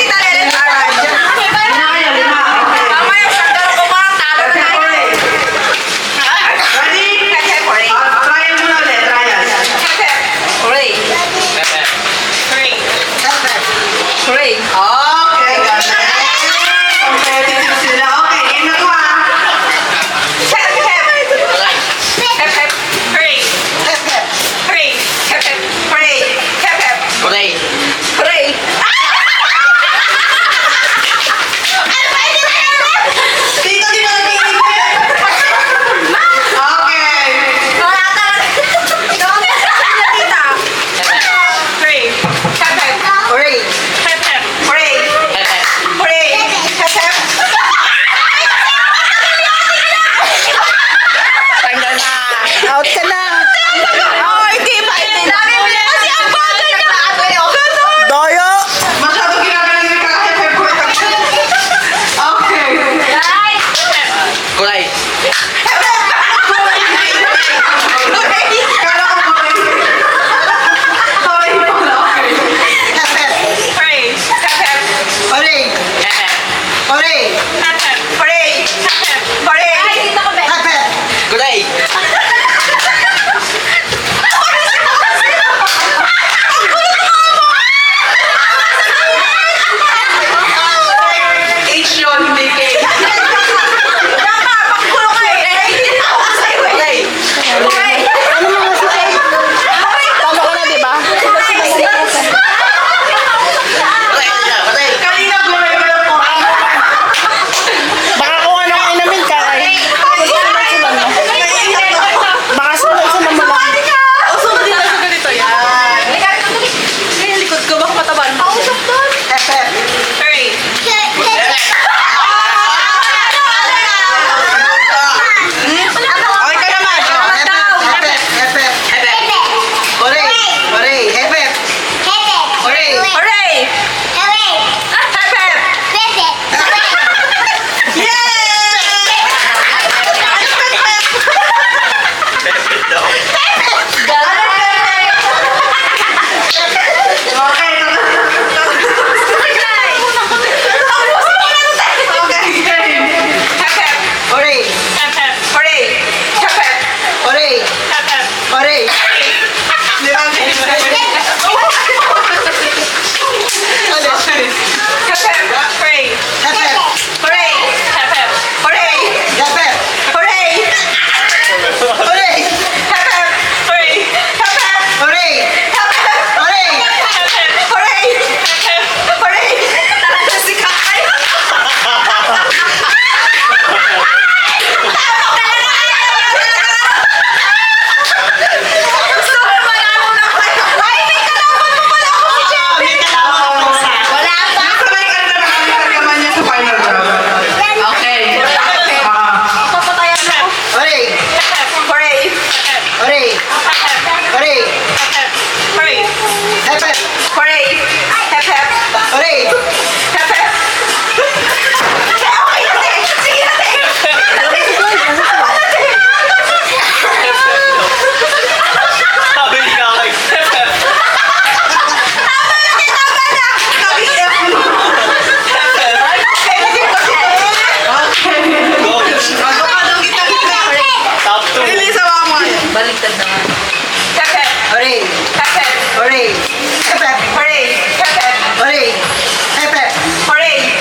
[SPEAKER 2] Tiara. Mamaya, siya daw ko mga talo na tayo. Hooray. Hooray. Hooray. Hep, hep. Hep, hep. Hooray. Hooray. Hep, hep. Hooray. Hep, hep.
[SPEAKER 3] Kulay.
[SPEAKER 2] Hooray. Wala talaga. Tita. Hooray. Hep, hep. Hooray. Hep, hep. Hooray. Hooray. Hep, hep.
[SPEAKER 1] Tanggal na. Out ka na.
[SPEAKER 2] Oh, hindi pa. Lagi mo yan. Kasi ang bagal niya. Ganon.
[SPEAKER 1] Doyo.
[SPEAKER 4] Masyado ginagaling yung kakahip ko. Okay.
[SPEAKER 2] Right.
[SPEAKER 3] Kulay.
[SPEAKER 4] Kala ko ba rin? Okay pala, okay.
[SPEAKER 2] Hooray. Hep, hep.
[SPEAKER 3] Hehe.
[SPEAKER 2] Hooray. Hep, hep. Hooray. Hep, hep. Hooray. Ay, dito ko, Ben.
[SPEAKER 3] Kulay.
[SPEAKER 4] H yun, hindi K.
[SPEAKER 2] Tama, pagkulo ka eh. Hindi na ako sa'yo eh.
[SPEAKER 3] Kulay.
[SPEAKER 2] Hooray.
[SPEAKER 1] Talo ka na, di ba?
[SPEAKER 3] Kulay. Kulay.
[SPEAKER 4] Kanina gulay ko lang po.
[SPEAKER 1] Baka kung anong inamin ka, ay. Baka sunod-sunod mo lang.
[SPEAKER 2] Usok din ako ganito yan. Yung likod ko, baka matabaan mo. Pausok doon. Hooray.
[SPEAKER 4] Okay ka naman.
[SPEAKER 2] Hooray. Hep, hep. Hep, hep. Hep, hep. Hooray. Hep, hep. Hep, hep. Hep, hep. Hooray. Hooray. Hep, hep. Hooray. Hep, hep. Hooray. Hep, hep. Hooray. Hep, hep. Hooray. Hep, hep. Hooray. Hep, hep. Hooray. Talaga si Kakay. Gusto ko malalo na kayo. Ay, may kalaban mo pala ako si Jeff. Wala pa.
[SPEAKER 3] Okay.
[SPEAKER 2] Papatayan mo. Hooray. Hooray. Hooray. Hooray. Hooray. Hep, hep. Hooray. Hep, hep. Hooray. Hep, hep. Okay na, te. Sige na, te.
[SPEAKER 3] Sabi ni Kakay. Top 2.
[SPEAKER 2] Baliktad naman. Hep, hep. Hooray. Hep, hep. Hooray. Hep, hep. Hooray. Hep, hep. Hooray. Hep, hep. Hooray.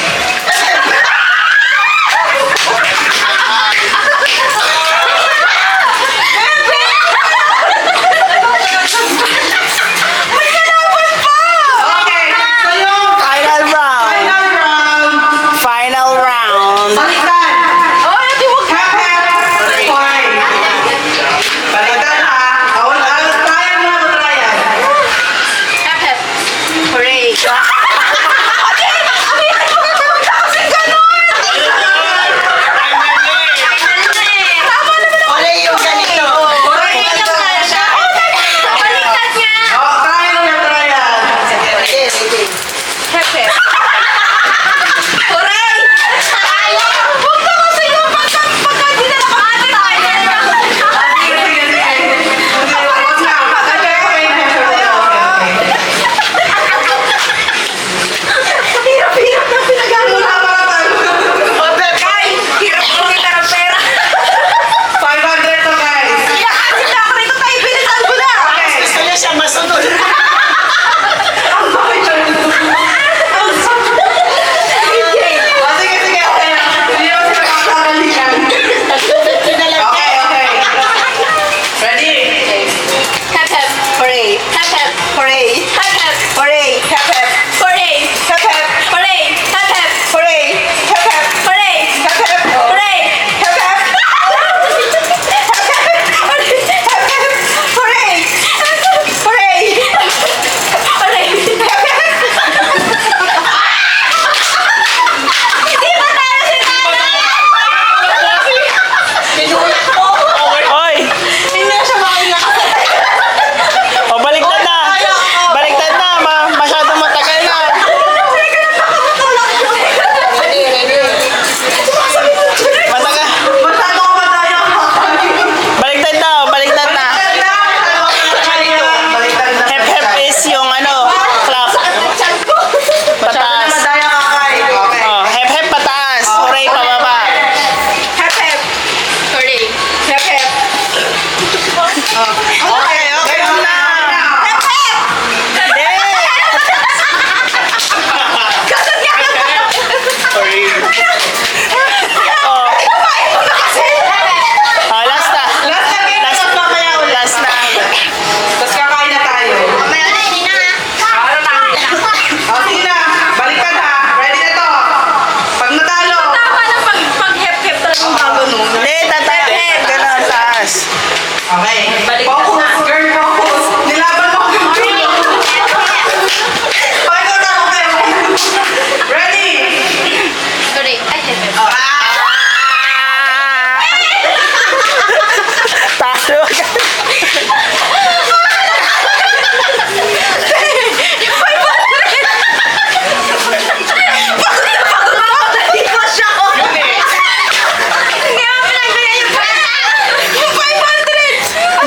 [SPEAKER 4] Okay, so yung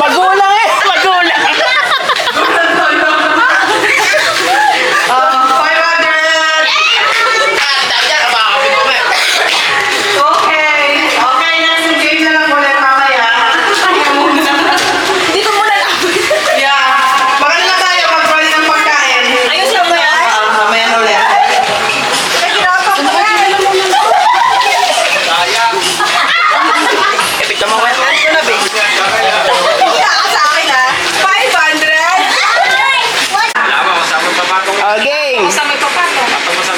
[SPEAKER 1] Magulang eh, magulang.
[SPEAKER 4] 500. Okay, next game na lang ulit mamaya.
[SPEAKER 5] Dito muna lang.
[SPEAKER 4] Yeah. Maganda na tayo mag-pwede ng pagkain.
[SPEAKER 5] Ayos lang mo yan.
[SPEAKER 4] Mamaya na ulit.
[SPEAKER 6] Epekto mo kayo.
[SPEAKER 2] Wala ka sa akin ha. 500.
[SPEAKER 3] Wala mo, kasama pa patong.
[SPEAKER 1] Oh, game.
[SPEAKER 5] Sa may papato.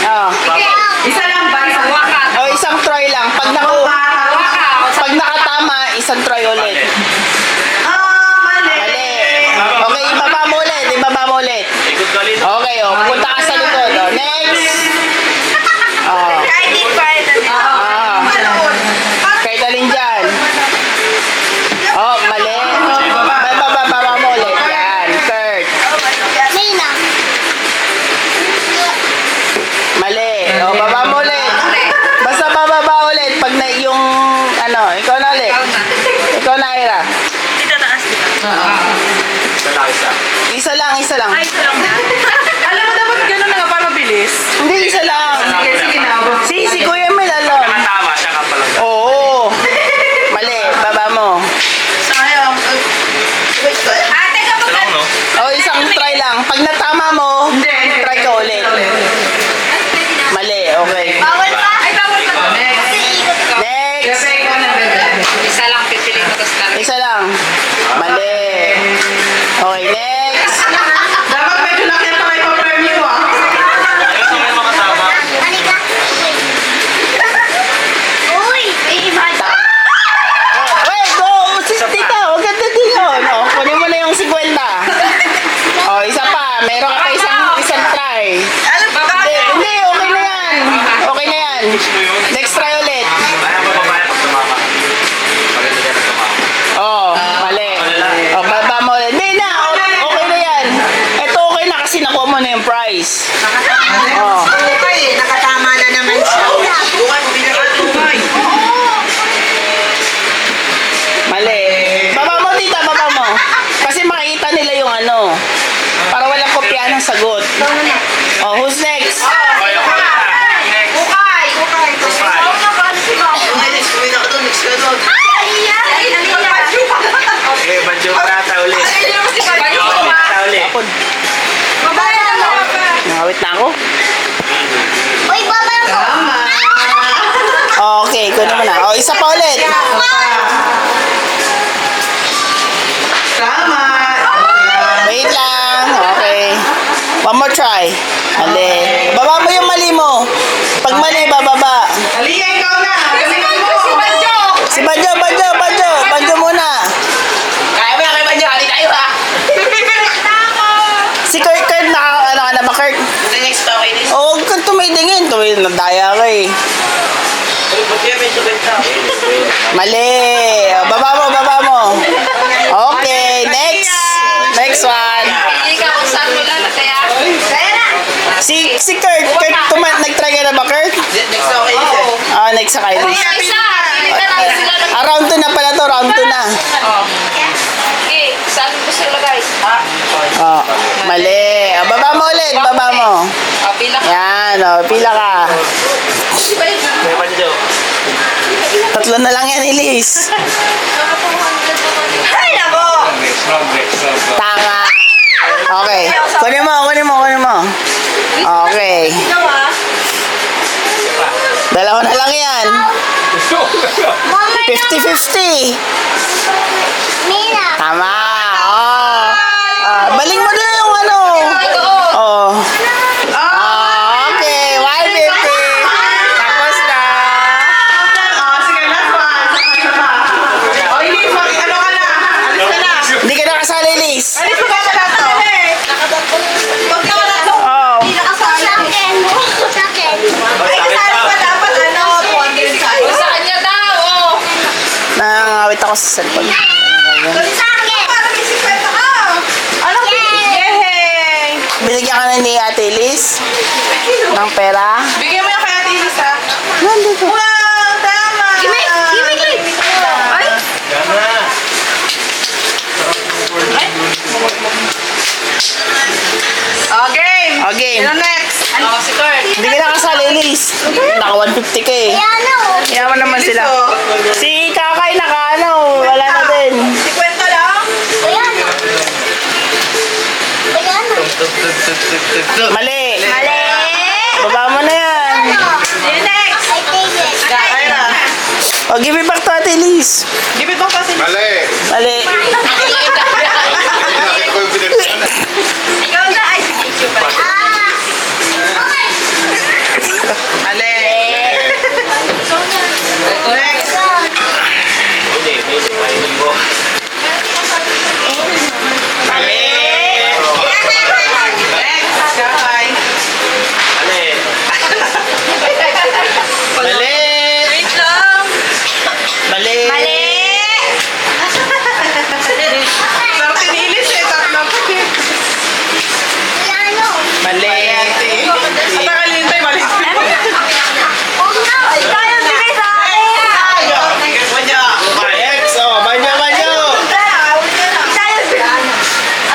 [SPEAKER 1] Oh.
[SPEAKER 2] Isa lang ba? Isa
[SPEAKER 5] Wakat.
[SPEAKER 1] Oh, isang try lang. Pag nakatama, isang try ulit. Mali. Okay, ibaba mo ulit. Ibaba mo ulit.
[SPEAKER 3] Ikot ka ulit.
[SPEAKER 1] Okay, oh. Punta ka sa likod. Oh. Next. Oh.
[SPEAKER 2] Kahit di pa ito.
[SPEAKER 1] Ah. Kahit alin dyan. Oh, mali. Baba mo ulit. Yan. Kurt. Mali. Oh, baba mo ulit. Basta bababa ulit. Pag na yung, ano, ikaw na ulit. Ikaw na, Ira.
[SPEAKER 5] Dito taas.
[SPEAKER 3] Isa lang isa.
[SPEAKER 1] Isa lang, isa lang.
[SPEAKER 5] Ay, ito lang na.
[SPEAKER 2] Alam mo dapat gano'n na nga para mabilis.
[SPEAKER 1] Hindi, isa lang.
[SPEAKER 2] Sige, sige na.
[SPEAKER 1] Si Kuya Mel, alam.
[SPEAKER 3] Tama, siya ka pala.
[SPEAKER 1] Oo. Mali, baba mo.
[SPEAKER 2] Sayang.
[SPEAKER 5] Ate, kapag
[SPEAKER 3] Isa lang, no?
[SPEAKER 1] Oh, isang try lang. Pag natama mo, try ka ulit. Mali, okay.
[SPEAKER 5] bawal pa. Ay, bawal pa.
[SPEAKER 1] Next.
[SPEAKER 2] Kasi ikaw na bebe.
[SPEAKER 5] Isa lang, pipili mo tapos talaga.
[SPEAKER 1] Isa lang. Mali. Okay, next.
[SPEAKER 4] Dapat medyo laki ang tayo pa-premyo ah.
[SPEAKER 3] Ayos naman yung mga kasama.
[SPEAKER 1] Wait, go! Tita, huwag ka titilon. Oh, kunin mo na yung 50. Oh, isa pa. Meron ka pa isang try.
[SPEAKER 2] Alam ba?
[SPEAKER 1] Hindi, okay na yan. Okay na yan. Next try ulit.
[SPEAKER 3] Kaya mo babae pag tumama. Maganda yan ang tumama.
[SPEAKER 1] Oh, mali. Oh, baba mo ulit. Hindi na, okay na yan. Ito okay na kasi nakuha mo na yung prize. Oh.
[SPEAKER 2] Okay, nakatama na naman siya.
[SPEAKER 1] Mali. Baba mo, tita, baba mo. Kasi makikita nila yung ano. Para walang kopya ng sagot. Oh, who's next?
[SPEAKER 3] Okay, okay na. Next.
[SPEAKER 2] Ukay! Ukay!
[SPEAKER 3] Okay, badyo pa nata ulit. Nata ulit.
[SPEAKER 1] Apod. Nakawit na ako. Okay, kunin mo na. Oh, isa pa ulit.
[SPEAKER 4] Tama.
[SPEAKER 1] Wait lang. Okay. One more try. Mali. Baba mo yung mali mo. Pag mali, bababa.
[SPEAKER 4] Halika, ikaw na. Galingan mo.
[SPEAKER 1] Si Banjo muna.
[SPEAKER 3] Kaya mo yan kay Badyo. Hali tayo ha.
[SPEAKER 1] Si Kurt, ano ka na ba, Kurt?
[SPEAKER 3] Next, okay. Next.
[SPEAKER 1] Oo, huwag kang tumidingin. Nadaya ka eh.
[SPEAKER 3] Uy, ba't kaya may sugat na?
[SPEAKER 1] Mali. Oh, baba mo. Okay, next. Next one.
[SPEAKER 5] Pili ka kung saan mo lalagaya.
[SPEAKER 1] Si Kurt, nag-try ka na ba, Kurt?
[SPEAKER 3] Next, okay.
[SPEAKER 1] Ah, next sa Kylie.
[SPEAKER 5] Isa, pili ka na sila ng...
[SPEAKER 1] Round 2 na pala to, round 2 na.
[SPEAKER 5] Okay, saan mo gusto ilagay?
[SPEAKER 1] Oh, mali. Oh, baba mo ulit, baba mo.
[SPEAKER 5] Pila ka.
[SPEAKER 1] Yan, oh, pila ka.
[SPEAKER 3] Kay Badyo.
[SPEAKER 1] Tatlo na lang yan, Elise.
[SPEAKER 2] Ay, nako!
[SPEAKER 1] Tama. Okay. Kunin mo. Okay. Dalawa na lang yan. 50-50. Tama. Oh. Baling mo din yung ano. Oh. Okay. 150. Tapos na.
[SPEAKER 4] Sige, last one. O, Elise, ano ka na? Alis ka na.
[SPEAKER 1] Hindi ka nakasali, Elise.
[SPEAKER 4] Alis ka na lang to.
[SPEAKER 1] Oh.
[SPEAKER 2] Ay, kasali pa dapat ano, 200 tayo.
[SPEAKER 5] Sa kanya daw, oh.
[SPEAKER 1] Nangawit ako sa cellphone. namin ni Ate Liz ng pera.
[SPEAKER 2] Bigyan mo yung kay Ate Lisa.
[SPEAKER 1] Nandito.
[SPEAKER 2] Wow, tama!
[SPEAKER 5] Ay!
[SPEAKER 2] Okay.
[SPEAKER 1] Okay.
[SPEAKER 2] Sino next?
[SPEAKER 5] Oh, si Kurt.
[SPEAKER 1] Hindi ka nakasali, Liz. Naka 150 ka eh. Yaman naman sila. Si Kakay naka ano, wala na din.
[SPEAKER 2] Si Kwenta lang?
[SPEAKER 1] Mali. Baba mo na yan.
[SPEAKER 5] Sino next?
[SPEAKER 2] Kyra.
[SPEAKER 1] O, give it back to Ate Liz.
[SPEAKER 2] Give it back kasi.
[SPEAKER 7] Mali.
[SPEAKER 1] Mali.
[SPEAKER 7] Confidence ka na.
[SPEAKER 5] Ikaw na. Ay, issue pa.
[SPEAKER 2] Ale. Next. Next. Kakay.
[SPEAKER 1] Mali.
[SPEAKER 5] Wait lang.
[SPEAKER 1] Mali.
[SPEAKER 2] Sarap tinilis eh. Tatlo pa din.
[SPEAKER 1] Mali.
[SPEAKER 2] At ang alintay, mali.
[SPEAKER 5] Tayo sige sa akin.
[SPEAKER 1] X. Oh, banyo.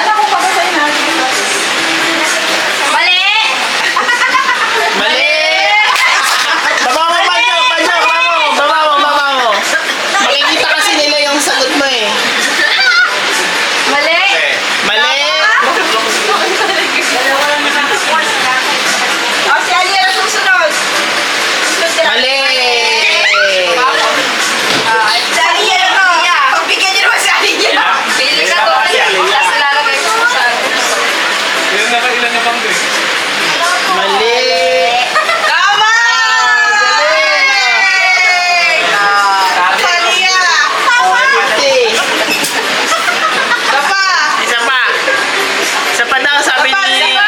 [SPEAKER 2] Alam ko pabasahin natin.
[SPEAKER 5] Mali.
[SPEAKER 1] Mali. Baba mo, banyo. Baba mo. Makikita kasi nila yung sagot mo eh.
[SPEAKER 5] Mali.
[SPEAKER 1] Mali.
[SPEAKER 2] O, si Ali ang susunod.
[SPEAKER 1] Mali.
[SPEAKER 2] Si Ali yan ako. Pagbigyan niyo naman si Ali yan.
[SPEAKER 5] Pili ka to. Tapos lalagay ko sa
[SPEAKER 1] Mali.
[SPEAKER 2] Tama! Malia!
[SPEAKER 1] 50.
[SPEAKER 2] Dapa!
[SPEAKER 1] Isa pa daw, sabi ni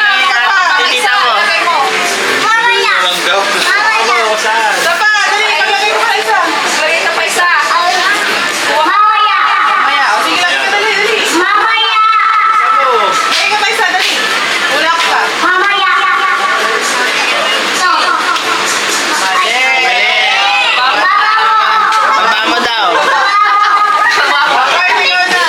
[SPEAKER 1] tita mo.
[SPEAKER 7] Walang daw.
[SPEAKER 2] Dapa! Dali, paglagay mo pa isa.
[SPEAKER 5] Lagay ka pa isa.
[SPEAKER 2] Maya, o sige lang ka, dali. Lagay ka pa isa, dali. Wala ko pa.
[SPEAKER 1] Baba mo daw.
[SPEAKER 2] Okay, ikaw na.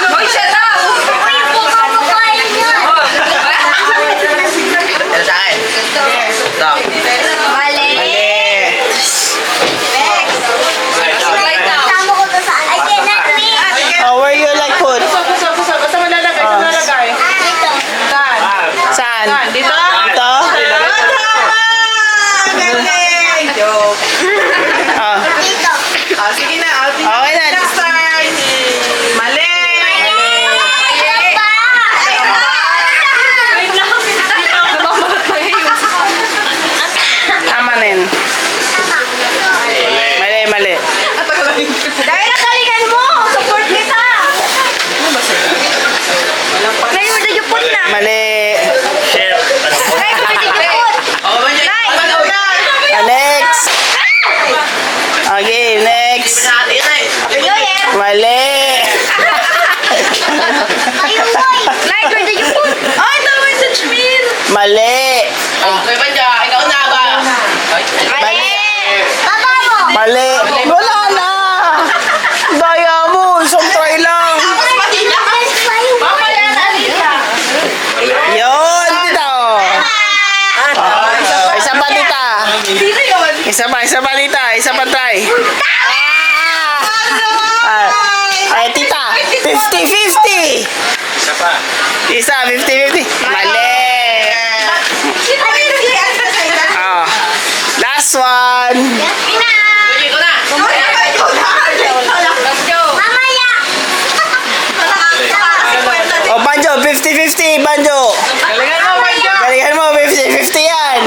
[SPEAKER 5] Hoy, siya daw.
[SPEAKER 1] Sa akin.
[SPEAKER 5] Mali. Right now.
[SPEAKER 1] Oh, where you like put?
[SPEAKER 2] Basta malalagay, saan malalagay? Saan?
[SPEAKER 1] Saan?
[SPEAKER 2] Saan? Dito?
[SPEAKER 1] Ito?
[SPEAKER 2] Galing! Joke.
[SPEAKER 1] Oh.
[SPEAKER 2] Sige na.
[SPEAKER 1] Okay na.
[SPEAKER 2] Next start. Mali!
[SPEAKER 5] Wait lang. Namamat pa yun.
[SPEAKER 1] Tama na yun. Mali.
[SPEAKER 5] Dahil nakalikan mo. Support kita. Ngayon, wala yung put na.
[SPEAKER 1] Mali.
[SPEAKER 5] Ngayon, wala yung put.
[SPEAKER 1] Next. Okay, next. Mali.
[SPEAKER 5] Ngayon, wala yung put. Ay, tama yung touch me.
[SPEAKER 1] Mali.
[SPEAKER 5] Mali.
[SPEAKER 1] Mali. Wala na. Daya mo. Isang try lang. Yun, tita. Isa pa, tita. Isa pa, tita. Isa pa, try. Ay, tita. 50-50.
[SPEAKER 7] Isa pa.
[SPEAKER 1] Isa, 50-50. Mali. Oh. Last one.
[SPEAKER 5] Let's go.
[SPEAKER 1] Oh, Banjo. 50-50, Banjo.
[SPEAKER 2] Galingan mo, Banjo!
[SPEAKER 1] Galingan mo, 50-50 yan.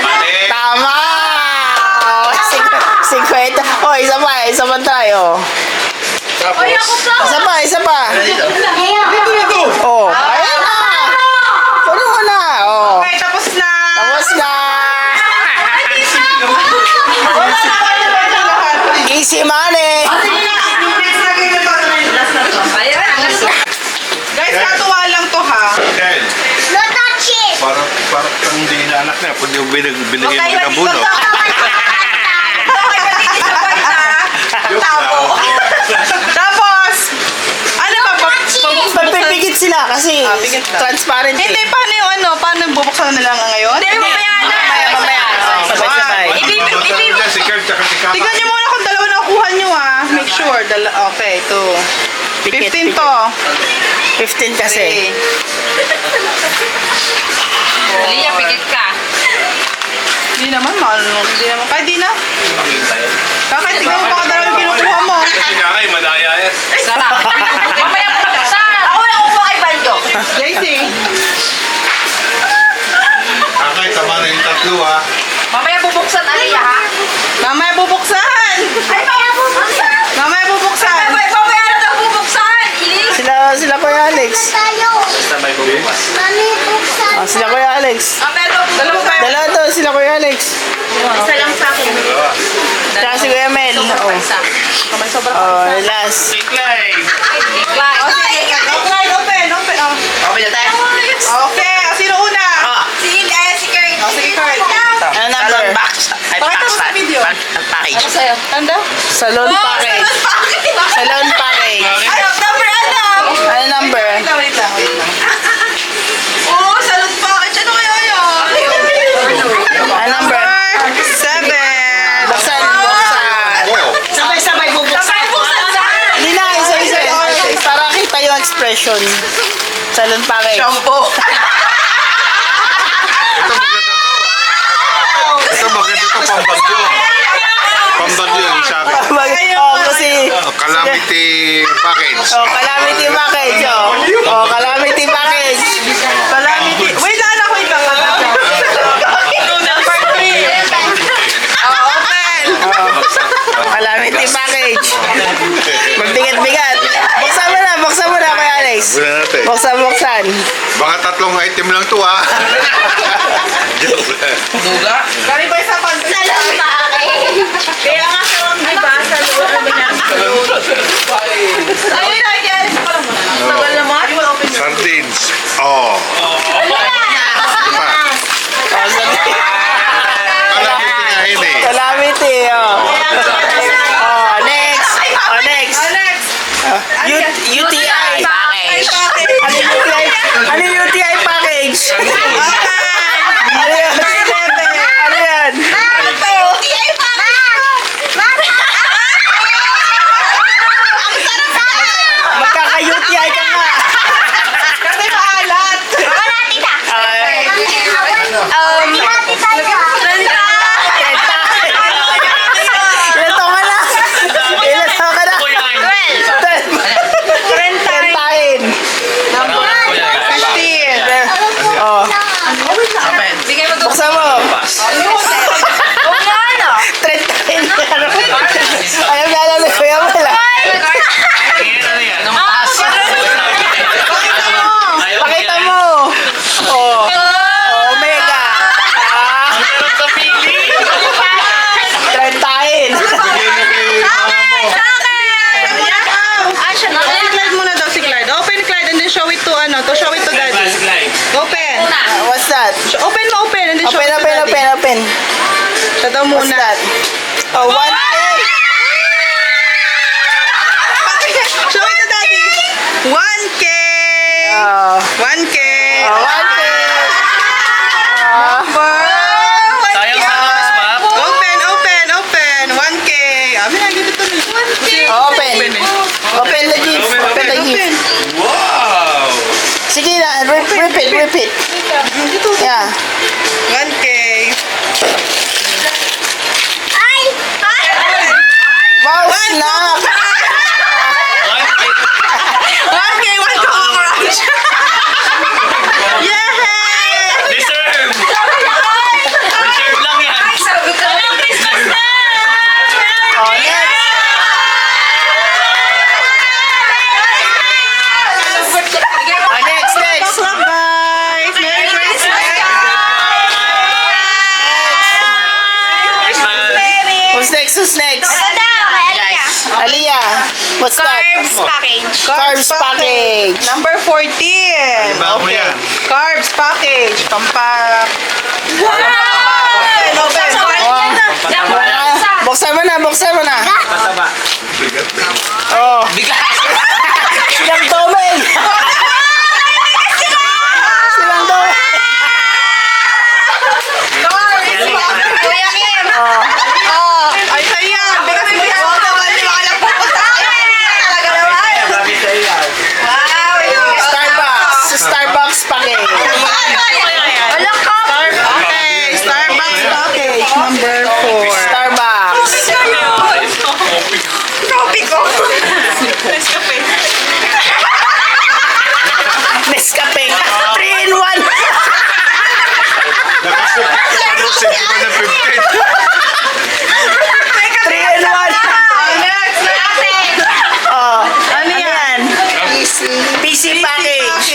[SPEAKER 7] Mali.
[SPEAKER 1] Tama! Oh, 50. Oh, isa pa tayo.
[SPEAKER 7] Tapos.
[SPEAKER 1] Isa pa. Oh, ayan na. Puno mo na. Oh.
[SPEAKER 2] Okay, tapos na!
[SPEAKER 1] Tapos na.
[SPEAKER 2] Wala na kayo na lahat.
[SPEAKER 1] Easy money!
[SPEAKER 2] Sige na, yung next na game na to. Last na to. Guys, katuwa lang to ha.
[SPEAKER 7] Ken,
[SPEAKER 8] No touch it!
[SPEAKER 7] parang kang hindi na anak niya. Pwede yung binigay mo ng buno.
[SPEAKER 2] Tapos, ano ba?
[SPEAKER 1] Magpipigit sila kasi
[SPEAKER 2] pigit ka.
[SPEAKER 1] transparent
[SPEAKER 2] Hindi,
[SPEAKER 1] eh.
[SPEAKER 2] paano yung ano? Paano bubuksan na lang ngayon?
[SPEAKER 5] Hindi, mamaya na.
[SPEAKER 1] Mamaya. Sabay-sabay.
[SPEAKER 7] Si Kurt tsaka si Kama.
[SPEAKER 2] Tignan niyo muna kung dalawa na kuha niyo ah. Make sure. Okay, ito.
[SPEAKER 1] Pikit,
[SPEAKER 2] 15 to.
[SPEAKER 1] 15 kasi.
[SPEAKER 3] Liya, pikit ka.
[SPEAKER 2] Hindi naman, hindi naman. Kahit di na. Kahit tignan mo baka dalawa yung kinukuha mo.
[SPEAKER 7] Kasi nga kayo, madaya yan.
[SPEAKER 3] Sarap. Mamaya po sa. Ako na upo kay Baldo.
[SPEAKER 2] Daisy.
[SPEAKER 7] Akay, tama na yung tatlo ah.
[SPEAKER 3] Mamaya bubuksan, Aliyah, ha?
[SPEAKER 2] Mamaya bubuksan.
[SPEAKER 3] Ay, mamaya bubuksan.
[SPEAKER 2] Mamaya bubuksan.
[SPEAKER 3] Mamaya na daw bubuksan. Ilis.
[SPEAKER 1] Sila Kuya Alex.
[SPEAKER 8] Tayo!
[SPEAKER 7] Sabay ko bukas.
[SPEAKER 8] Mami, buksan!
[SPEAKER 1] Sila Kuya Alex.
[SPEAKER 3] Mamaya daw
[SPEAKER 2] Dalawa
[SPEAKER 3] bubuksan.
[SPEAKER 2] pa.
[SPEAKER 1] Dalawa to, sila Kuya Alex.
[SPEAKER 5] Isa lang sa akin.
[SPEAKER 1] Tsaka si Kuya Mel. Oh.
[SPEAKER 2] Kamay sobra.
[SPEAKER 1] Oh, last.
[SPEAKER 6] Decline.
[SPEAKER 2] Oh, sige. Open. Oh.
[SPEAKER 6] Okay na tayo.
[SPEAKER 2] Okay, sino una?
[SPEAKER 3] Si Kurt.
[SPEAKER 2] Oh, sige, Kurt.
[SPEAKER 1] Ano number?
[SPEAKER 6] Box. Ay,
[SPEAKER 2] Pakita mo sa video.
[SPEAKER 6] Package.
[SPEAKER 3] Sa'yo.
[SPEAKER 2] Ano?
[SPEAKER 1] Salon package. Salon package.
[SPEAKER 3] Ano? Number ano?
[SPEAKER 1] Ano number?
[SPEAKER 2] Wait lang.
[SPEAKER 3] Oo, salot pa. Ano kaya yun?
[SPEAKER 1] Ano number?
[SPEAKER 2] 7.
[SPEAKER 1] Buksan.
[SPEAKER 7] Oh,
[SPEAKER 2] Sabay-sabay bubuksan.
[SPEAKER 3] Sabay buksan saan?
[SPEAKER 1] Hindi na, isa-isa. Para kita yung expression. Salon package.
[SPEAKER 2] Shampoo.
[SPEAKER 7] ito maganda to, pambagyo. Pambagyo yung sa akin.
[SPEAKER 1] Kasi...
[SPEAKER 7] Calamity package.
[SPEAKER 1] Calamity package. Calamity package.
[SPEAKER 2] Calamity. Wait lang ako ito. Number 3. Open.
[SPEAKER 1] Calamity package. Magbigat-bigat. Buksan mo na, Kuya Alex.
[SPEAKER 7] Wala natin.
[SPEAKER 1] Buksan.
[SPEAKER 7] Baka tatlong item lang to ah. Joke lang.
[SPEAKER 2] Kari ba isa pa?
[SPEAKER 8] Salon pa akin!
[SPEAKER 5] Kaya nga sa di ba? Sa loob kami namin.
[SPEAKER 3] Ayun na, yan. Tagal naman.
[SPEAKER 7] Sardines. Oh. Calamity nga yun eh.
[SPEAKER 1] Calamity, next. UTI. Ano yung UTI package? Ano yan? Ano yan? Magkaka-UTI ka nga.
[SPEAKER 2] Kasi maalat.
[SPEAKER 1] Ilan taon ka na? Ilan taon ka na? 10 15. Oh,
[SPEAKER 3] Bigay mo to.
[SPEAKER 1] buksan mo.
[SPEAKER 3] Oo nga, ano?
[SPEAKER 1] 30. Ayaw na alam ni Kuya Mel. Pakita mo. Oh. Omega. Trentahin.
[SPEAKER 7] Bigay mo kay mama mo.
[SPEAKER 2] Clyde muna daw si Clyde. Open Clyde and then show it to show it to daddy. Open.
[SPEAKER 1] What's that?
[SPEAKER 2] Open and then show it to daddy.
[SPEAKER 1] Open.
[SPEAKER 2] Siya daw
[SPEAKER 1] What's
[SPEAKER 2] muna.
[SPEAKER 1] that? Oh, 1
[SPEAKER 2] Show it to daddy. 1K.
[SPEAKER 1] Oh.
[SPEAKER 2] 1K.
[SPEAKER 1] 1K.
[SPEAKER 6] Sayang sa mas map.
[SPEAKER 2] Open. 1K. Abi na dito to.
[SPEAKER 1] Open. Open the gift. Open the gift.
[SPEAKER 7] Wow!
[SPEAKER 1] Sige na, repeat. Yeah.
[SPEAKER 2] 1K.
[SPEAKER 1] Wow, snap!
[SPEAKER 2] 1K, 1 cockroach. Yay!
[SPEAKER 6] Deserve! Deserve lang yan.
[SPEAKER 3] Ay, sabi ko. Christmas na!
[SPEAKER 1] Oh, next.
[SPEAKER 3] Bigay mo.
[SPEAKER 1] Oh, next.
[SPEAKER 2] Good luck, guys. Merry Christmas.
[SPEAKER 6] Christmas.
[SPEAKER 1] Who's next?
[SPEAKER 3] Ano daw?
[SPEAKER 1] What's that?
[SPEAKER 8] Carbs package.
[SPEAKER 1] Carbs package.
[SPEAKER 2] Number 14.
[SPEAKER 7] Iba mo yan.
[SPEAKER 2] Carbs package. Open, open.
[SPEAKER 1] Buksan mo na, buksan mo na.
[SPEAKER 6] Mataba.
[SPEAKER 7] Bigat na.
[SPEAKER 1] Oh.
[SPEAKER 3] Bigla.
[SPEAKER 1] Silang Tomeng. Silang Tomeng.
[SPEAKER 8] Kuya Kim.
[SPEAKER 2] Ay, sa'yo yan. Bigas mo yan. Huwag naman, di ba ka lang pupunta? Talaga naman.
[SPEAKER 6] Sabi sa'yo yan.
[SPEAKER 2] Wow.
[SPEAKER 1] Starbucks package.
[SPEAKER 8] Wala ka.
[SPEAKER 2] Okay, Starbucks package. Number 4.
[SPEAKER 1] Starbucks.
[SPEAKER 2] Copy ko.
[SPEAKER 1] Nescafe. 3 in 1.
[SPEAKER 7] Nakasip mo na 15.
[SPEAKER 1] 3 in 1.
[SPEAKER 2] Next, next.
[SPEAKER 1] Oh.
[SPEAKER 2] Ano yan?
[SPEAKER 1] PC package.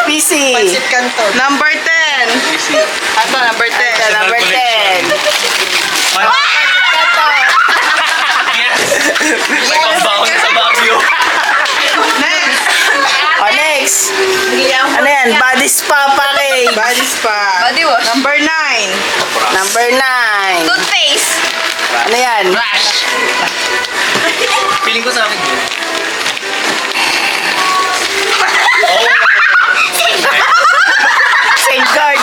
[SPEAKER 1] PC.
[SPEAKER 2] Pansit Canton. Number 10. Ito, number 10.
[SPEAKER 1] Number 10.
[SPEAKER 3] May pambaon sa Baguio.
[SPEAKER 2] Next.
[SPEAKER 1] Oh, next. Ano yan? Body spa package.
[SPEAKER 2] Body spa.
[SPEAKER 8] Body wash.
[SPEAKER 2] Number 9.
[SPEAKER 1] Number 9.
[SPEAKER 8] Toothpaste.
[SPEAKER 1] Ano yan?
[SPEAKER 3] Flash. Feeling ko sa akin yun.
[SPEAKER 1] Safeguard.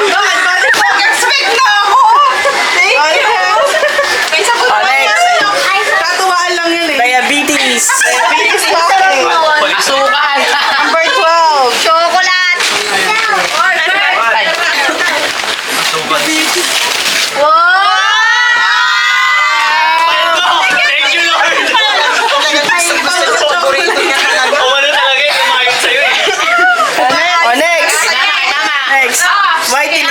[SPEAKER 2] Bakit? Body spa. Expect na ako. Thank you.
[SPEAKER 1] Oh, next.
[SPEAKER 2] Katuwaan lang yun eh.
[SPEAKER 1] Diabetes.
[SPEAKER 2] Diabetes package.
[SPEAKER 3] Asukan.
[SPEAKER 2] Number 12.
[SPEAKER 8] Chocolate.
[SPEAKER 3] Thank you, Lord. Umano talaga yung kumain sa'yo eh.
[SPEAKER 1] Oh, next. Next. Whitening.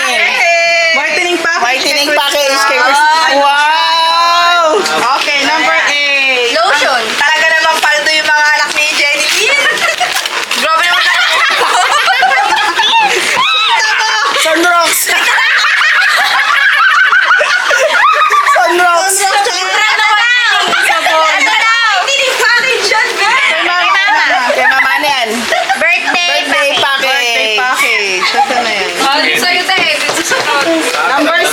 [SPEAKER 2] Whitening package.
[SPEAKER 1] Whitening package. Kay Wow!
[SPEAKER 2] Okay, number 8.
[SPEAKER 8] Lotion.
[SPEAKER 2] Talaga namang paldo yung mga anak ni Jenny Lynn.
[SPEAKER 8] Grabe naman.
[SPEAKER 1] Sunrocks. Sunrocks. Kay mama na yan.
[SPEAKER 8] Birthday
[SPEAKER 1] Birthday
[SPEAKER 8] package.
[SPEAKER 2] Birthday
[SPEAKER 1] package.
[SPEAKER 2] package. Ito na yan.
[SPEAKER 8] Sa'yo tayo.
[SPEAKER 2] Number 6.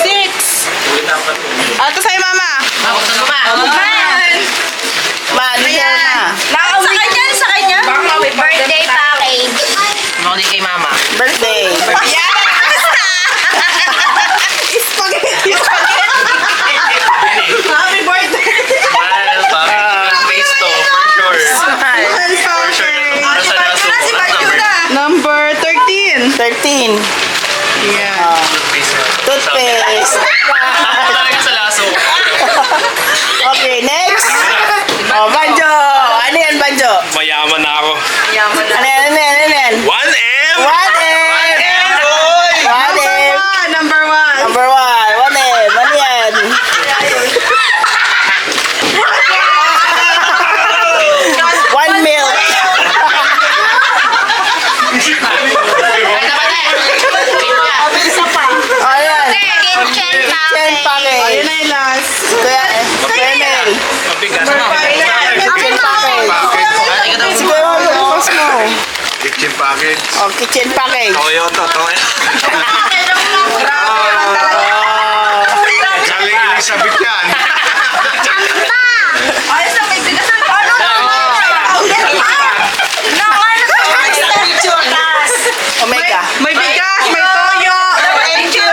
[SPEAKER 2] Ito sa'yo, mama.
[SPEAKER 3] Bakit sa mama?
[SPEAKER 1] Man, yan na.
[SPEAKER 8] Sa kanya? Birthday package.
[SPEAKER 3] Ako din kay mama.
[SPEAKER 1] Birthday.
[SPEAKER 2] Spaghetti. Happy birthday.
[SPEAKER 3] Mahal pa. Face to, for sure.
[SPEAKER 1] Smile.
[SPEAKER 3] For sure. Nasa laso.
[SPEAKER 2] Number 13.
[SPEAKER 1] 13.
[SPEAKER 2] Yeah.
[SPEAKER 1] Toothpaste.
[SPEAKER 3] Ako talaga sa laso.
[SPEAKER 1] Okay, next. Oh, Banjo. Ano yan, Banjo?
[SPEAKER 3] Mayaman na ako.
[SPEAKER 1] Ano yan, ano yan, ano yan?
[SPEAKER 3] 1M!
[SPEAKER 1] 1M! 1M!
[SPEAKER 2] Number 1.
[SPEAKER 1] Number 1. 1M. Ano yan? One milk. Oh, yan.
[SPEAKER 8] Kitchen
[SPEAKER 1] Ten
[SPEAKER 8] package.
[SPEAKER 1] package.
[SPEAKER 2] Ayun na yung last.
[SPEAKER 1] Kuya Mel.
[SPEAKER 3] Mabigat.
[SPEAKER 1] Kitchen package.
[SPEAKER 7] Package.
[SPEAKER 1] Sige, bukas mo.
[SPEAKER 7] Kitchen package.
[SPEAKER 1] Oh, kitchen package.
[SPEAKER 3] Toyota, Toyota.
[SPEAKER 7] Galing Elizabeth yan.
[SPEAKER 2] Ayos na, may bigas na.
[SPEAKER 1] Omega.
[SPEAKER 2] May bigas, may toyo. Thank you.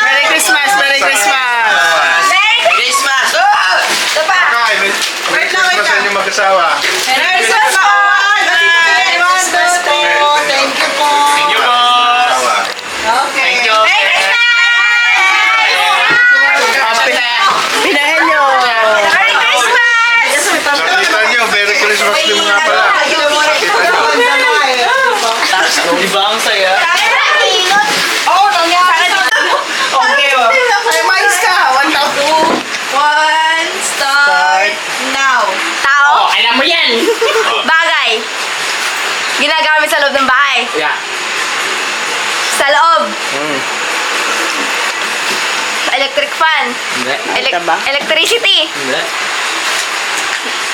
[SPEAKER 1] Merry Christmas, Merry Christmas.
[SPEAKER 8] Bagay. Ginagamit sa loob ng bahay.
[SPEAKER 3] Yeah.
[SPEAKER 8] Sa loob. Electric fan.
[SPEAKER 3] Hindi.
[SPEAKER 8] Electricity.
[SPEAKER 3] Hindi.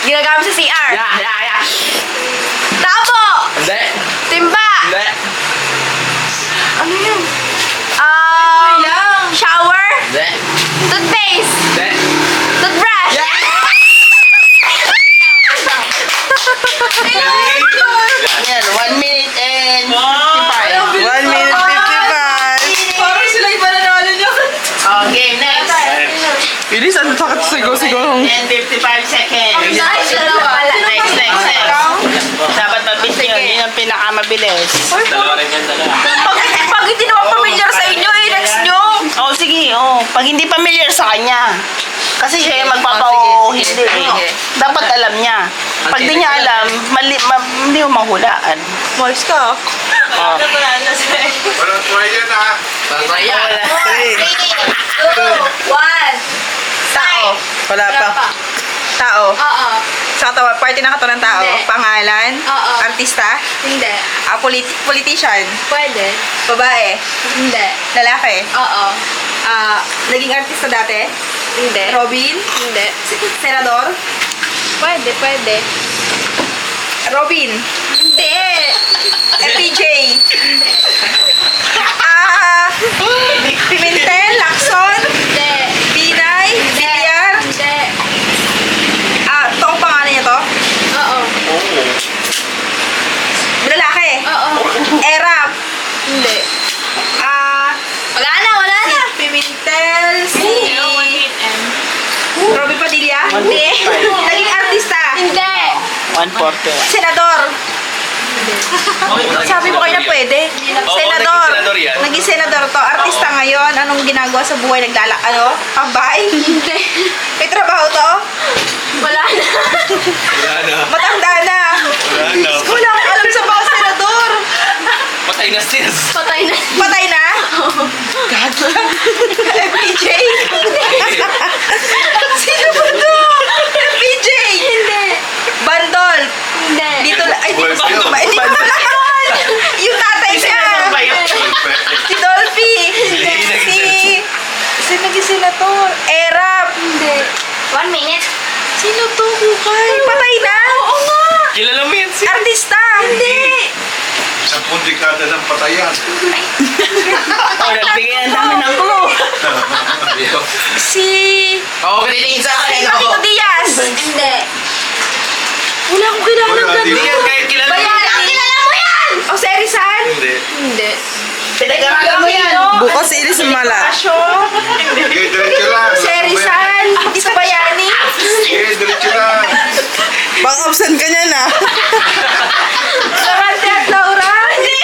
[SPEAKER 8] Ginagamit sa CR.
[SPEAKER 3] Yeah.
[SPEAKER 8] Tabo.
[SPEAKER 3] Hindi.
[SPEAKER 8] Timba.
[SPEAKER 3] Hindi.
[SPEAKER 8] Ano yun? Shower.
[SPEAKER 3] Hindi.
[SPEAKER 8] Toothpaste.
[SPEAKER 3] Hindi.
[SPEAKER 8] Toothbrush.
[SPEAKER 1] Yan, 1 minute and 55.
[SPEAKER 2] 1 minute 55.
[SPEAKER 5] Parang sila yung mananalo niya.
[SPEAKER 1] Oh, game next.
[SPEAKER 2] Bilis, ano sakit sigaw-sigaw.
[SPEAKER 1] And 55 seconds.
[SPEAKER 8] Next.
[SPEAKER 1] Next. Dapat mabilis yun. Yun ang pinakamabilis.
[SPEAKER 3] Dalawa rin yan, dalawa.
[SPEAKER 8] Pag hindi naman familiar sa inyo, next nyo.
[SPEAKER 1] Oh, sige. Oh, pag hindi familiar sa kanya. Kasi siya yung hindi. Dapat alam niya. Pag di niya alam, hindi mo mahulaan.
[SPEAKER 2] Mars ka.
[SPEAKER 1] Oh.
[SPEAKER 7] Walang try yan ah.
[SPEAKER 3] Masaya.
[SPEAKER 1] Wala.
[SPEAKER 8] 3, 2, 1. Tao.
[SPEAKER 2] Wala pa. Tao.
[SPEAKER 8] Oo.
[SPEAKER 2] Sa katawa, party ng katawan ng tao.
[SPEAKER 8] Hindi.
[SPEAKER 2] Pangalan.
[SPEAKER 8] Oo.
[SPEAKER 2] Artista.
[SPEAKER 8] Hindi.
[SPEAKER 2] Politician.
[SPEAKER 8] Pwede.
[SPEAKER 2] Babae.
[SPEAKER 8] Hindi.
[SPEAKER 2] Lalaki.
[SPEAKER 8] Oo.
[SPEAKER 2] Naging artista dati.
[SPEAKER 8] Hindi.
[SPEAKER 2] Robin.
[SPEAKER 8] Hindi.
[SPEAKER 2] Senador.
[SPEAKER 8] Pwede.
[SPEAKER 2] Robin.
[SPEAKER 8] Hindi.
[SPEAKER 2] FPJ. Pimentel. Lacson.
[SPEAKER 8] Hindi.
[SPEAKER 2] Binay. Villar.
[SPEAKER 8] Hindi.
[SPEAKER 2] Toong pangalan niya to.
[SPEAKER 8] Oo.
[SPEAKER 2] Lalaki.
[SPEAKER 8] Oo.
[SPEAKER 2] Erap.
[SPEAKER 8] Hindi. Wala na.
[SPEAKER 2] Pimentel. Si Robin Padilla.
[SPEAKER 8] Hindi.
[SPEAKER 2] Naging artista.
[SPEAKER 8] Hindi.
[SPEAKER 1] 140.
[SPEAKER 2] Senador. Sabi mo kayo na pwede. Senador.
[SPEAKER 3] naging senador yan.
[SPEAKER 2] Naging senador to. Artista ngayon. Anong ginagawa sa buhay? Tambay?
[SPEAKER 8] Hindi.
[SPEAKER 2] May trabaho to?
[SPEAKER 8] Wala na.
[SPEAKER 3] Wala na.
[SPEAKER 2] Matanda na.
[SPEAKER 3] Wala na.
[SPEAKER 2] Wala akong alam sa mga senador.
[SPEAKER 3] Patay na sis.
[SPEAKER 8] Patay na.
[SPEAKER 2] Patay na? FPJ? Sino ba to? FPJ?
[SPEAKER 8] Hindi.
[SPEAKER 2] Bandol?
[SPEAKER 8] Hindi.
[SPEAKER 2] Dito na. Ay,
[SPEAKER 7] Well,
[SPEAKER 2] hindi
[SPEAKER 7] yun.
[SPEAKER 2] ba? Hindi ba yun? Yung tatay niya. Si Dolphy. Sino naging senator? Erap.
[SPEAKER 8] Hindi. 1 minute.
[SPEAKER 2] Sino to? Hukay. Patay na? Oo nga.
[SPEAKER 3] Kilala mo yan sis.
[SPEAKER 2] Artista. Hindi.
[SPEAKER 7] 10 dekada ng patayan.
[SPEAKER 1] Oh, nagbigay ang dami ng clue.
[SPEAKER 2] Si...
[SPEAKER 3] Oo, kanitingin sa akin.
[SPEAKER 2] Paquito Diaz.
[SPEAKER 8] Hindi.
[SPEAKER 2] Wala akong kilala
[SPEAKER 7] Wala,
[SPEAKER 2] ng
[SPEAKER 7] di
[SPEAKER 3] Hindi
[SPEAKER 2] ganun.
[SPEAKER 3] yan kahit kilala mo.
[SPEAKER 8] Bayani. Kilala mo yan!
[SPEAKER 2] O, si Rizal?
[SPEAKER 3] Hindi.
[SPEAKER 8] Hindi.
[SPEAKER 1] Pinag-aralan mo yan.
[SPEAKER 2] Bukas si Iris Mala.
[SPEAKER 7] Sige, diretso lang.
[SPEAKER 2] Si Rizal. Di sa Bayani.
[SPEAKER 7] Sige, diretso lang.
[SPEAKER 2] Pang-absent ka niya na. Sarante at Laura? Hindi.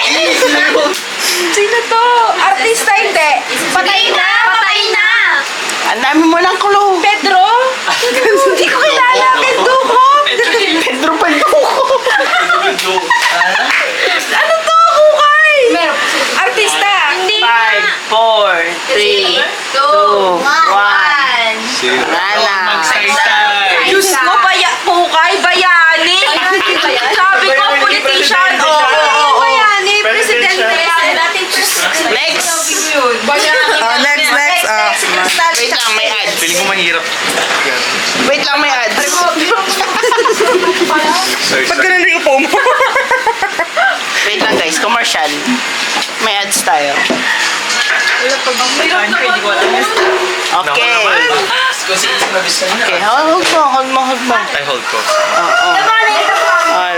[SPEAKER 2] Sino to? Artista hindi.
[SPEAKER 8] Patay na. Patay na.
[SPEAKER 1] Ang dami mo ng clue.
[SPEAKER 2] Pedro? Hindi ko kilala. Pedro ko.
[SPEAKER 1] Pedro Palduco.
[SPEAKER 2] Ano to? Hukay. Artista.
[SPEAKER 8] Hindi
[SPEAKER 1] 5, 4, 3, 2, 1.
[SPEAKER 7] Sige.
[SPEAKER 1] Wala.
[SPEAKER 3] Magsaysay.
[SPEAKER 2] Diyos ko, hukay, Bayani. Sabi ko, politician. Oo.
[SPEAKER 8] Bayani. Presidente. Dating
[SPEAKER 1] Next.
[SPEAKER 2] Next.
[SPEAKER 1] Wait lang, may ads.
[SPEAKER 3] Feeling ko mahirap.
[SPEAKER 1] Wait lang, may ads.
[SPEAKER 2] Ba't ganun rin upo mo?
[SPEAKER 1] Wait lang guys, commercial. May ads tayo. Okay.
[SPEAKER 3] Kung sino nabis ka
[SPEAKER 1] Okay, hold mo.
[SPEAKER 3] I hold ko.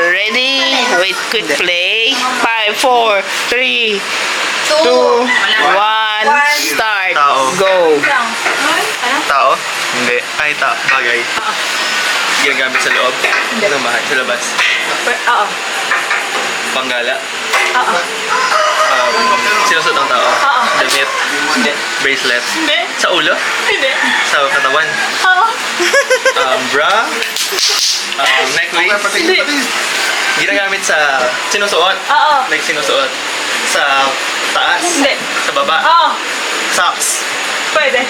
[SPEAKER 1] Ready? Wait, quick play. 5, 4, 3, 2, 1, start.
[SPEAKER 3] Tao.
[SPEAKER 1] Go.
[SPEAKER 3] Tao? Hindi. Ay, bagay. Ginagamit sa loob. Ng bahay. Sa labas.
[SPEAKER 2] Oo.
[SPEAKER 3] Panggala. Sinusot ang tao. Damit. Hindi. Bracelet. Hindi. Sa ulo. Hindi. Sa katawan. Bra. Necklace.
[SPEAKER 7] Pati.
[SPEAKER 3] Ginagamit sa sinusuot.
[SPEAKER 2] Oo.
[SPEAKER 3] Like sinusuot. Sa taas.
[SPEAKER 2] Hindi.
[SPEAKER 3] Sa baba.
[SPEAKER 2] Oo.
[SPEAKER 3] Socks.
[SPEAKER 2] Pwede.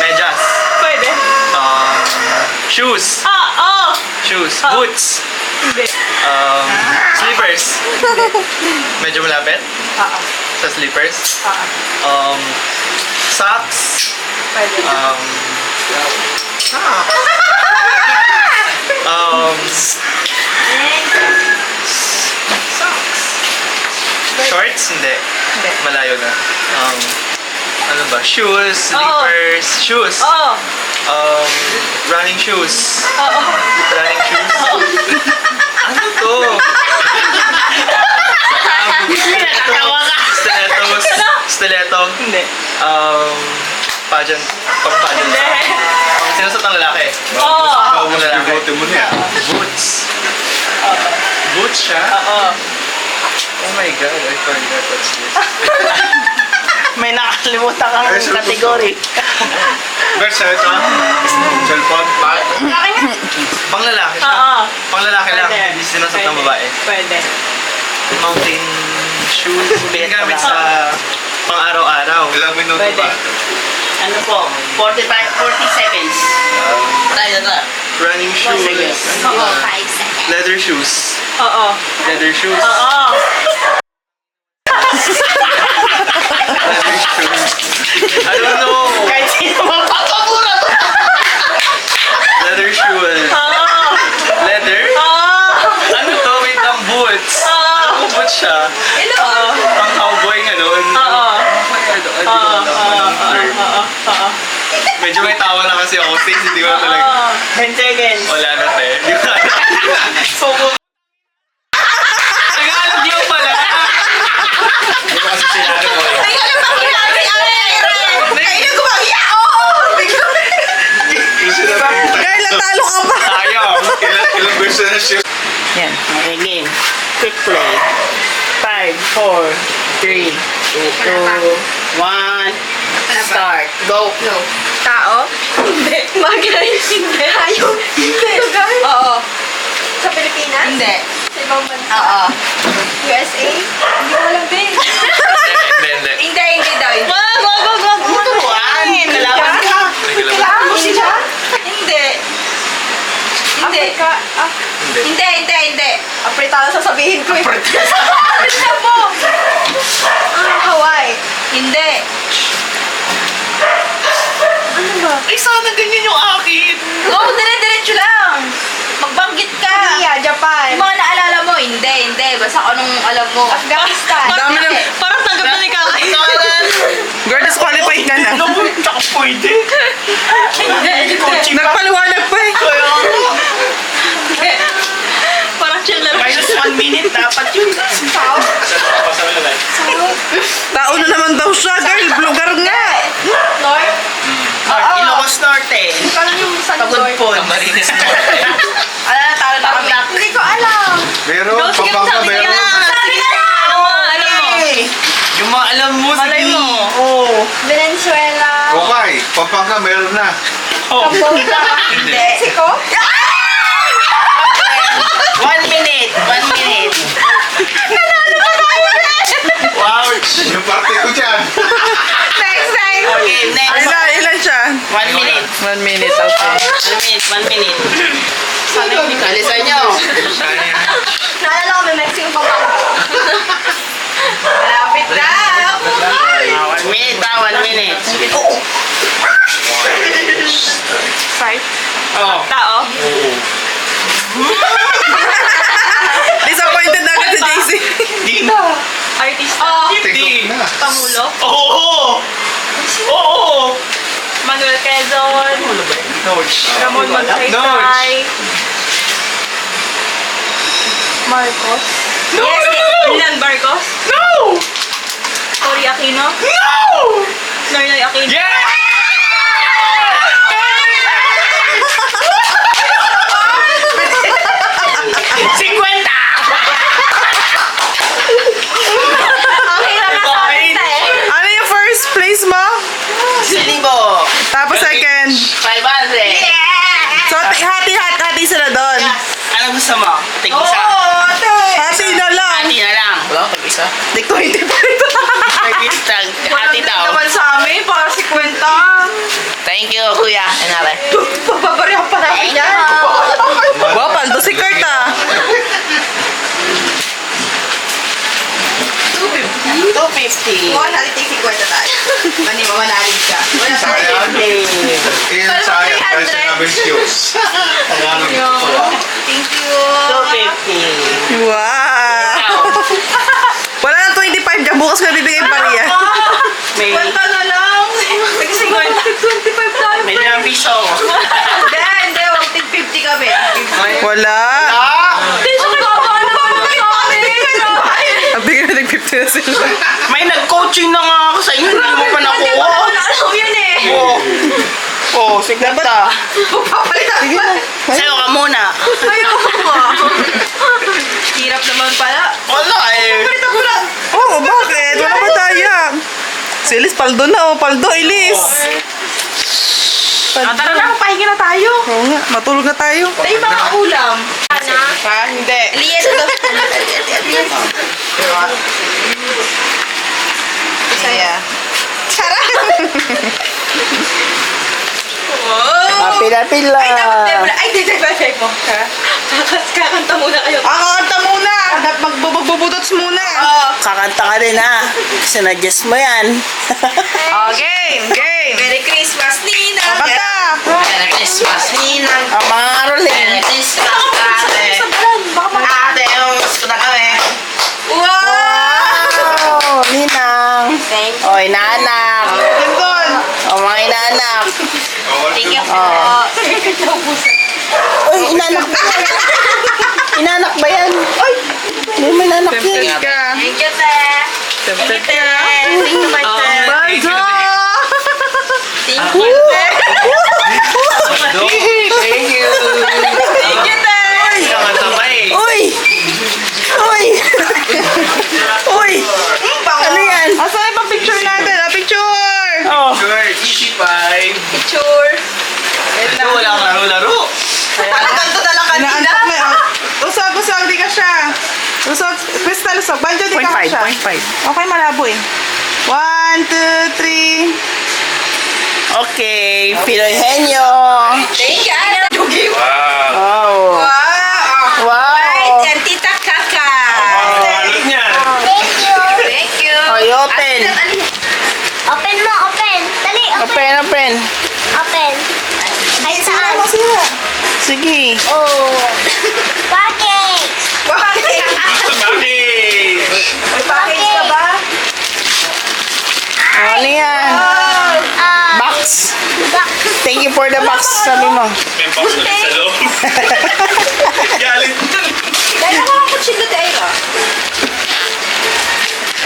[SPEAKER 3] Medyas.
[SPEAKER 2] Pwede.
[SPEAKER 3] Shoes.
[SPEAKER 2] Oo.
[SPEAKER 3] Shoes. Boots. Slippers. Medyo malapit? Sa slippers. Socks. Shorts? Hindi. Malayo na. Ano ba? Shoes, slippers, shoes.
[SPEAKER 5] Oo.
[SPEAKER 3] Running shoes.
[SPEAKER 5] Oo.
[SPEAKER 3] Running shoes. Ano to?
[SPEAKER 6] Tawa ka.
[SPEAKER 3] Stilettos. Stiletto.
[SPEAKER 1] Hindi.
[SPEAKER 3] Pageant. Pang-pageant.
[SPEAKER 5] Hindi.
[SPEAKER 3] Sinusot ng lalaki.
[SPEAKER 5] Oo.
[SPEAKER 3] Ng lalaki.
[SPEAKER 7] Bigote mo na yan.
[SPEAKER 3] Boots. Boots siya?
[SPEAKER 5] Oo.
[SPEAKER 3] Oh my God, I forgot what's this.
[SPEAKER 1] May nakalimutan kang
[SPEAKER 7] Ay, cellphone
[SPEAKER 1] category.
[SPEAKER 7] Versa, ito. Cellphone.
[SPEAKER 3] Pang lalaki siya.
[SPEAKER 5] Oo.
[SPEAKER 3] Pang lalaki lang.
[SPEAKER 5] Pwede.
[SPEAKER 3] Hindi sinusot ng babae.
[SPEAKER 5] Pwede.
[SPEAKER 3] Mountain shoes. Ginagamit sa pang-araw-araw.
[SPEAKER 7] Ilang minuto
[SPEAKER 5] Pwede.
[SPEAKER 7] ba?
[SPEAKER 6] Ano po? 40 seconds. Tayo na.
[SPEAKER 3] Running shoes.
[SPEAKER 8] Oo, 5 seconds.
[SPEAKER 3] Leather shoes.
[SPEAKER 5] Oo.
[SPEAKER 3] Leather shoes.
[SPEAKER 5] Oo.
[SPEAKER 3] Leather shoes. I don't know.
[SPEAKER 1] Kahit sino mapapabura to.
[SPEAKER 3] Leather shoes.
[SPEAKER 5] Oo.
[SPEAKER 3] Leather?
[SPEAKER 5] Oo.
[SPEAKER 3] Ano to? Wait lang, boots. Ano boots siya?
[SPEAKER 5] Oo.
[SPEAKER 3] Pang cowboy nga doon.
[SPEAKER 5] Oo.
[SPEAKER 3] Oo. Medyo may tawa na kasi ako. Stace, hindi ko na talaga.
[SPEAKER 1] 10 seconds.
[SPEAKER 3] Wala na te. Hindi ko na. Tagalog niyo pala. Hindi ko kasi sinabi ko eh.
[SPEAKER 2] Girl, natalo ka pa.
[SPEAKER 3] Ayaw.
[SPEAKER 7] Ilang versa na siya.
[SPEAKER 1] Yan. Okay, game. Quick play. 5, 4, 3, 2, 1. Start. Go.
[SPEAKER 8] Tao?
[SPEAKER 5] Hindi. Bagay. Hindi.
[SPEAKER 8] Hayop? Hindi. Lugar?
[SPEAKER 5] Oo.
[SPEAKER 8] Sa Pilipinas?
[SPEAKER 5] Hindi.
[SPEAKER 8] Sa ibang bansa?
[SPEAKER 5] Oo.
[SPEAKER 8] USA? Hindi ko alam din.
[SPEAKER 3] Hindi.
[SPEAKER 5] Hindi daw. Wag.
[SPEAKER 1] Turuan. Kalaban ka.
[SPEAKER 8] Kailangan mo sila?
[SPEAKER 5] Hindi. Hindi.
[SPEAKER 8] Africa?
[SPEAKER 5] Hindi.
[SPEAKER 8] Afrika na sasabihin ko eh.
[SPEAKER 5] Ano po?
[SPEAKER 8] Hawaii?
[SPEAKER 5] Hindi.
[SPEAKER 8] Ano ba?
[SPEAKER 1] Ay, sana ganyan yung akin.
[SPEAKER 5] Oo, dire-diretso lang. Magbanggit ka.
[SPEAKER 8] Korea, Japan?
[SPEAKER 5] Yung mga naalala mo, hindi. Basta anong alam mo.
[SPEAKER 8] Afghanistan?
[SPEAKER 2] Dami na.
[SPEAKER 5] Parang tanggap na ni Kaki.
[SPEAKER 2] Girl, disqualified ka na.
[SPEAKER 1] Tsaka pwede.
[SPEAKER 5] Hindi.
[SPEAKER 2] Nagpaliwanag pa eh.
[SPEAKER 5] Parang chill lang.
[SPEAKER 1] Minus 1 minute dapat yun.
[SPEAKER 8] Tao?
[SPEAKER 2] Tao na naman daw siya, girl. Lugar nga.
[SPEAKER 8] North?
[SPEAKER 1] Ilocos Norte.
[SPEAKER 8] Hindi ko alam yung sa North.
[SPEAKER 1] Tagudpon.
[SPEAKER 3] Camarines Norte.
[SPEAKER 5] Talo na kami.
[SPEAKER 8] Hindi ko alam.
[SPEAKER 7] Meron,
[SPEAKER 5] Go, sige,
[SPEAKER 7] Pampanga
[SPEAKER 5] sabi ka
[SPEAKER 7] meron.
[SPEAKER 5] na. Sabi ka na. Alam mo.
[SPEAKER 1] Yung mga alam mo,
[SPEAKER 5] Malay
[SPEAKER 1] sige.
[SPEAKER 5] mo.
[SPEAKER 1] Oo.
[SPEAKER 8] Venezuela?
[SPEAKER 7] Okay, Pampanga meron na.
[SPEAKER 8] Cambodia? Mexico?
[SPEAKER 1] 1 minute. 1 minute. Wow.
[SPEAKER 7] Yung parte ko dyan.
[SPEAKER 8] Next.
[SPEAKER 1] Okay, next.
[SPEAKER 2] Ilan siya?
[SPEAKER 1] 1 minute.
[SPEAKER 2] 1 minute, okay.
[SPEAKER 1] 1 minute. Sana hindi kalisan nyo.
[SPEAKER 8] Naalala ko may Mexico pa ba?
[SPEAKER 5] Malapit na.
[SPEAKER 1] 1 minute pa, 1 minute.
[SPEAKER 8] Five.
[SPEAKER 1] Oh.
[SPEAKER 5] Tao.
[SPEAKER 2] Disappointed na agad si JC.
[SPEAKER 1] Di na.
[SPEAKER 5] Artista.
[SPEAKER 7] TikTok na.
[SPEAKER 5] Pangulo.
[SPEAKER 1] Oo. Oo.
[SPEAKER 5] Manuel Quezon.
[SPEAKER 3] Notes.
[SPEAKER 5] Ramon Magsaysay.
[SPEAKER 3] Notes.
[SPEAKER 8] Marcos?
[SPEAKER 5] Yes, Ilan Barcos.
[SPEAKER 1] No!
[SPEAKER 5] Cory Aquino.
[SPEAKER 1] No!
[SPEAKER 5] Noynoy Aquino.
[SPEAKER 1] Yeah!
[SPEAKER 8] Okay lang nasalita eh.
[SPEAKER 2] Ano yung first place mo?
[SPEAKER 1] Silibo.
[SPEAKER 2] Tapos second.
[SPEAKER 1] 500.
[SPEAKER 2] So, hati sila doon.
[SPEAKER 1] Ano gusto mo? Tig-isa.
[SPEAKER 2] Hati na lang.
[SPEAKER 1] Hati na lang. Wala, pag-isa isa.
[SPEAKER 2] Like 25.
[SPEAKER 1] Nag-instag. Ate daw.
[SPEAKER 2] Naman sa amin, para si Kwenta.
[SPEAKER 1] Thank you, kuya. Anare.
[SPEAKER 2] Papapareho pa namin yan. Wow, paldo si Kurt ah.
[SPEAKER 1] 250.
[SPEAKER 2] Mukhang nalitig si Kwenta tayo. Mani mo, manalig siya. Wala pa rin.
[SPEAKER 1] Okay.
[SPEAKER 7] Iyan sayang kasi namin skills.
[SPEAKER 8] Thank you.
[SPEAKER 1] 250.
[SPEAKER 2] Wow! Wala nang 25 dyan. Bukas ko na bibigay pa rin yan.
[SPEAKER 1] May,
[SPEAKER 2] Kwenta na lang. Kasi 25 tayo.
[SPEAKER 1] may 5 piso.
[SPEAKER 2] Hindi, hindi. Huwag tig 50 kami. Wala.
[SPEAKER 8] Ang baba naman sa amin.
[SPEAKER 2] Bigyan na tig 50 na sila.
[SPEAKER 1] May nag-coaching na nga ako sa inyo. Hindi mo pa nakuha.
[SPEAKER 8] Alam yan eh.
[SPEAKER 1] Oh, sige ta.
[SPEAKER 2] Papalitan pa.
[SPEAKER 1] Sa'yo ka muna.
[SPEAKER 2] Ayoko pa. Hirap naman pala.
[SPEAKER 1] Wala eh.
[SPEAKER 2] Palitan ko lang. Oo, bakit? Wala ba tayo? Si Elise, paldo na oh. Paldo, Elise.
[SPEAKER 1] Tara na, pahingi na tayo.
[SPEAKER 2] Oo nga, matulog na tayo.
[SPEAKER 1] Tayo mga ulam.
[SPEAKER 2] Ha? Hindi.
[SPEAKER 8] Liyan na.
[SPEAKER 2] Saya. Tara!
[SPEAKER 1] Pila-pila.
[SPEAKER 2] Ay, di ba mo?
[SPEAKER 8] Kakanta muna kayo.
[SPEAKER 2] Kakanta muna! Magbubudots muna!
[SPEAKER 1] Kakanta ka din ha. Sinadjust mo yan.
[SPEAKER 2] Game! Game!
[SPEAKER 8] Merry Christmas, Nina.
[SPEAKER 2] Kanta!
[SPEAKER 1] Merry Christmas, Ninang. Ang mga Arolin. Merry Christmas, ate. Ate, gusto na kami.
[SPEAKER 2] Wow!
[SPEAKER 1] Ninang.
[SPEAKER 8] Thank you.
[SPEAKER 1] O, inaanak.
[SPEAKER 2] Gandun!
[SPEAKER 1] O, mga inaanak.
[SPEAKER 8] Thank you po.
[SPEAKER 1] Uy, inaanak ba yan? Inaanak ba yan? Uy, hindi mo inaanak
[SPEAKER 2] Tempted
[SPEAKER 1] yan.
[SPEAKER 2] ka.
[SPEAKER 8] Thank you, te.
[SPEAKER 2] Tempted ka.
[SPEAKER 8] Thank you, my te.
[SPEAKER 2] Baldo!
[SPEAKER 8] Thank you, te.
[SPEAKER 1] Thank you.
[SPEAKER 8] Thank you, te.
[SPEAKER 1] Uy! Uy! Uy! Ano yan?
[SPEAKER 2] Asan yung pang-picture natin? Picture!
[SPEAKER 1] Oh.
[SPEAKER 8] Picture.
[SPEAKER 3] Walang laro-laro.
[SPEAKER 2] Ganto na lang kanina. Inaantok na yun. Usog, di ka siya. Usog, Crystal, usog. Banjo, di ka siya.
[SPEAKER 1] 0.5.
[SPEAKER 2] Okay, malabo eh. 1, 2, 3.
[SPEAKER 1] Okay, Pinoy Henyo.
[SPEAKER 8] Thank you.
[SPEAKER 1] Wow.
[SPEAKER 2] Wow!
[SPEAKER 1] Wow.
[SPEAKER 8] Right, and Tita Kaka.
[SPEAKER 3] Alot niya.
[SPEAKER 8] Thank you. Thank you.
[SPEAKER 1] Ay, open.
[SPEAKER 8] Open mo, open. Dali,
[SPEAKER 1] Open, open.
[SPEAKER 8] Open. Ay, saan?
[SPEAKER 1] Sige.
[SPEAKER 8] Oh. Package.
[SPEAKER 3] Bakit?
[SPEAKER 2] May package ka ba?
[SPEAKER 1] Ano yan? Box. Thank you for the box, sabi mo.
[SPEAKER 3] May box na rin sa loob. Galit dyan.
[SPEAKER 8] Dali ako ang kutsilo tayo.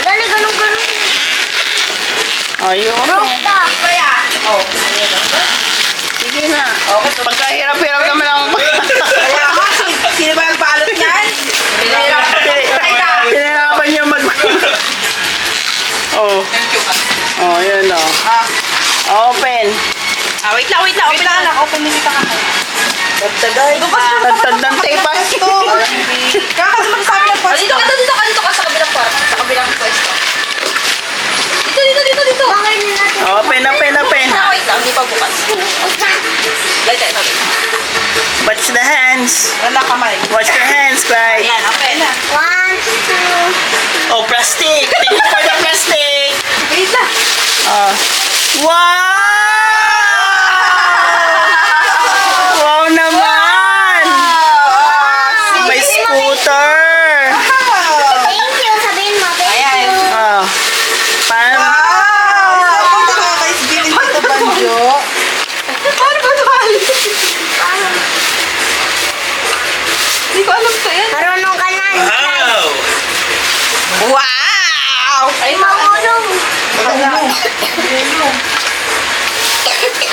[SPEAKER 8] Dali, ganun.
[SPEAKER 1] Ayun.
[SPEAKER 8] Stop. Kaya. Oh.
[SPEAKER 1] Sige na. Pagkahirap-hirap naman ang...
[SPEAKER 2] Kaya nga, sino ba yung paalot niyan?
[SPEAKER 1] Pinahirapan niya mag... Oh. Oh, yun oh. Open.
[SPEAKER 8] Wait lang. Open lang.
[SPEAKER 2] Open mo kita ka.
[SPEAKER 1] Tagtag ng tape.
[SPEAKER 2] Kakas magsabi ng
[SPEAKER 8] Dito ka sa kabilang kwarto. Sa kabilang pwesto. Dito.
[SPEAKER 1] Open.
[SPEAKER 8] Wait lang, hindi pa bukas. Dito.
[SPEAKER 1] Watch the hands.
[SPEAKER 2] Wala kamay.
[SPEAKER 1] Watch your hands, guys.
[SPEAKER 8] Ayan, open. 1, 2.
[SPEAKER 1] Oh, plastic. Thank you for the plastic.
[SPEAKER 2] Wait lang.
[SPEAKER 1] Wow! Wow naman! May scooter.
[SPEAKER 8] Thank you. Sabihin mo. Thank you.
[SPEAKER 1] Oh. Paano?
[SPEAKER 2] Wow! Nakaka-isbilin dito, Banjo. Paano ba ito? Hindi ko alam to yan.
[SPEAKER 8] Marunong ka na.
[SPEAKER 3] Wow!
[SPEAKER 2] Wow!
[SPEAKER 8] Ay, marunong.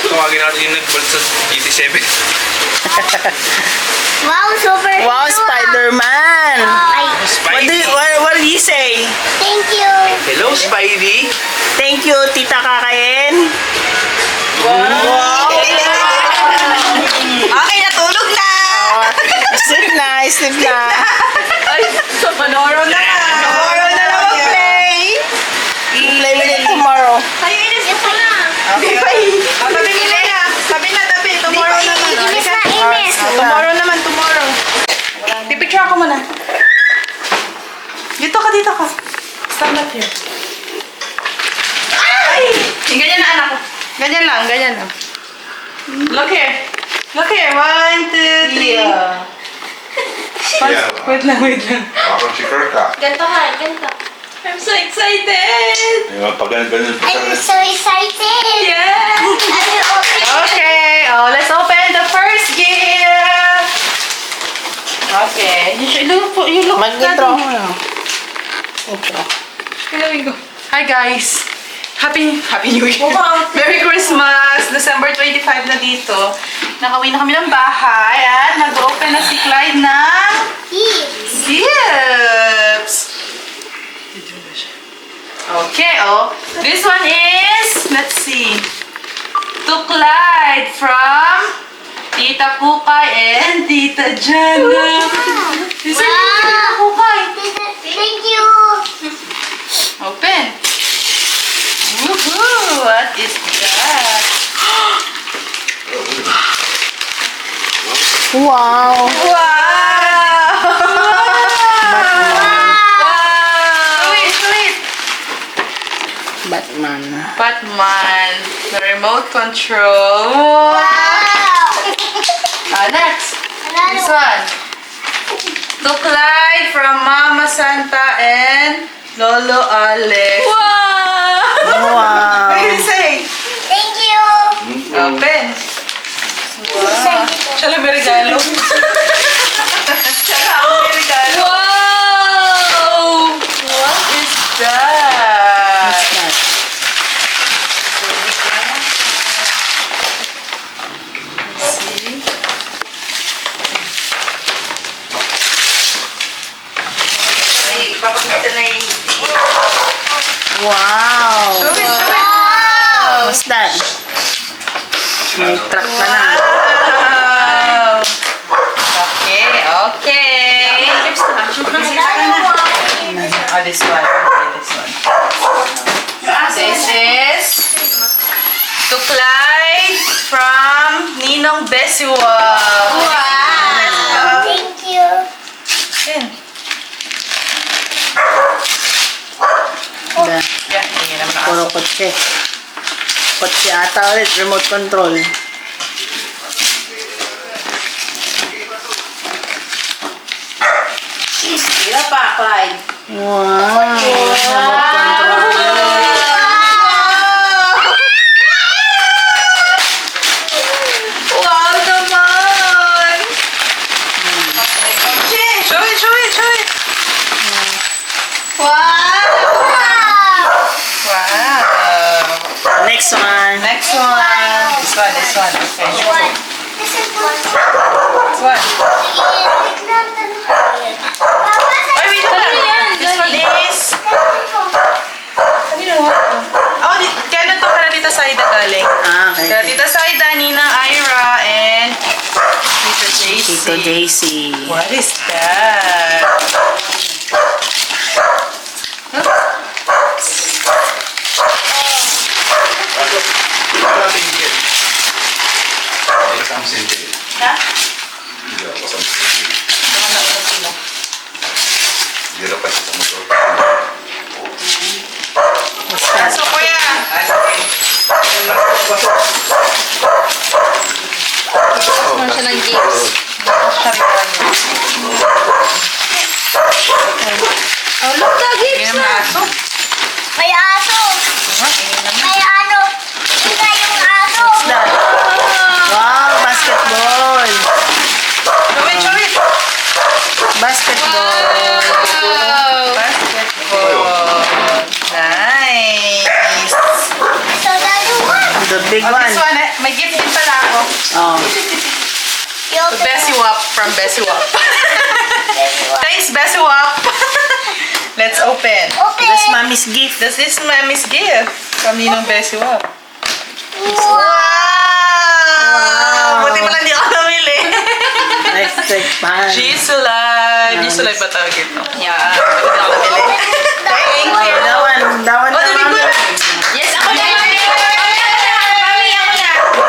[SPEAKER 3] Tawagin natin yung nag-bolt sa GT7.
[SPEAKER 8] Wow, super.
[SPEAKER 1] Wow, Spider-Man!
[SPEAKER 8] Ay,
[SPEAKER 1] What did he say?
[SPEAKER 8] thank you.
[SPEAKER 3] Hello, Spidey.
[SPEAKER 1] Thank you, Tita Kakain. Wow!
[SPEAKER 2] Okay, natulog na!
[SPEAKER 1] Sleep na, sleep na.
[SPEAKER 2] Ay, Manoro na! Manoro na lang Look here. Ganyan na anak ko. Ganyan lang, ganyan lang. Look here. Look here. 1, 2, 3.
[SPEAKER 7] Yeah.
[SPEAKER 2] Wait lang, wait lang.
[SPEAKER 7] Parang si Kirka.
[SPEAKER 8] Ganito ka, ganito.
[SPEAKER 5] I'm so excited!
[SPEAKER 7] Yung pag ganun pa
[SPEAKER 8] I'm so excited!
[SPEAKER 5] Yeah!
[SPEAKER 8] I will open it.
[SPEAKER 2] Okay, let's open the first gift. Okay, you look
[SPEAKER 1] Mag-intro mo na. Intro.
[SPEAKER 2] Hi guys! Happy New Year! Merry Christmas! December 25 na dito. Nakauwi na kami ng bahay at nag-open na si Clyde ng gifts! Okay, this one is, let's see, to Clyde from Tita Kukay and Tita Jana. This is Tita Kukay.
[SPEAKER 8] Thank you!
[SPEAKER 2] Open. Woohoo! What is that?
[SPEAKER 1] Wow!
[SPEAKER 2] Wow! Wait.
[SPEAKER 1] Batman.
[SPEAKER 2] Batman. The remote control. Next. This one. To Clyde from Mama Santa and Lolo Alex.
[SPEAKER 5] Wow!
[SPEAKER 1] Wow!
[SPEAKER 2] What do you say?
[SPEAKER 8] Thank you!
[SPEAKER 2] Open. Wow. Siya lang may regalo. Siya lang ako may regalo.
[SPEAKER 5] Wow!
[SPEAKER 2] What is that? See? Ay, papakita na yung...
[SPEAKER 1] Wow!
[SPEAKER 2] Show it.
[SPEAKER 1] What's that? May truck pa na.
[SPEAKER 2] Wow! Okay. This one. This is to Clyde from Ninong Besiwa.
[SPEAKER 8] Wow! Thank you!
[SPEAKER 2] Yan.
[SPEAKER 1] Da,
[SPEAKER 2] Yan, tingin naman ako.
[SPEAKER 1] puro kotse. Kotse ata ulit, remote control.
[SPEAKER 2] Sila pa, Clyde.
[SPEAKER 1] Wow! Remote control.
[SPEAKER 2] Wow naman! Show it!
[SPEAKER 8] Wow!
[SPEAKER 2] Wow!
[SPEAKER 1] Next one.
[SPEAKER 2] Next one. This one. Okay.
[SPEAKER 8] What? This is one.
[SPEAKER 2] This one.
[SPEAKER 8] Papa,
[SPEAKER 2] Ay, wait lang. This one is... Oh, kaya to kaya Tita Saida galing.
[SPEAKER 1] Ah, okay.
[SPEAKER 2] Kaya Tita Saida, Nina, Ira, and Tita JC.
[SPEAKER 1] Tito JC.
[SPEAKER 2] What is that? Ha? Pasok ko yan.
[SPEAKER 5] Ano siya ng gifts? Oh, look the gifts
[SPEAKER 2] Tingnan mo
[SPEAKER 5] na!
[SPEAKER 2] aso.
[SPEAKER 8] may aso! May ano? Sila yung aso!
[SPEAKER 1] Wow, basketball.
[SPEAKER 2] Show it.
[SPEAKER 1] Basketball.
[SPEAKER 2] Basketball. Nice.
[SPEAKER 8] So that's one!
[SPEAKER 1] The big
[SPEAKER 2] Oh,
[SPEAKER 1] one.
[SPEAKER 2] this one, may gift din pala ako.
[SPEAKER 1] Oh.
[SPEAKER 8] You
[SPEAKER 2] To
[SPEAKER 8] open
[SPEAKER 2] Bessie Wap from Bessie Wap. Thanks, Bessie Wap. Let's open.
[SPEAKER 8] Open!
[SPEAKER 1] That's mommy's gift.
[SPEAKER 2] This is Mommy's gift from Ninong Bessie Wap.
[SPEAKER 8] Wow!
[SPEAKER 2] Buti pala hindi ako namili.
[SPEAKER 1] Electric fan.
[SPEAKER 2] G-Sulay. G-Sulay ba tawag ito? Yeah. Buti hindi ako namili. Thank you.
[SPEAKER 1] That one
[SPEAKER 2] Oh, the big
[SPEAKER 1] mommy.
[SPEAKER 2] one.
[SPEAKER 5] Yes, ako na! Mami, ako na!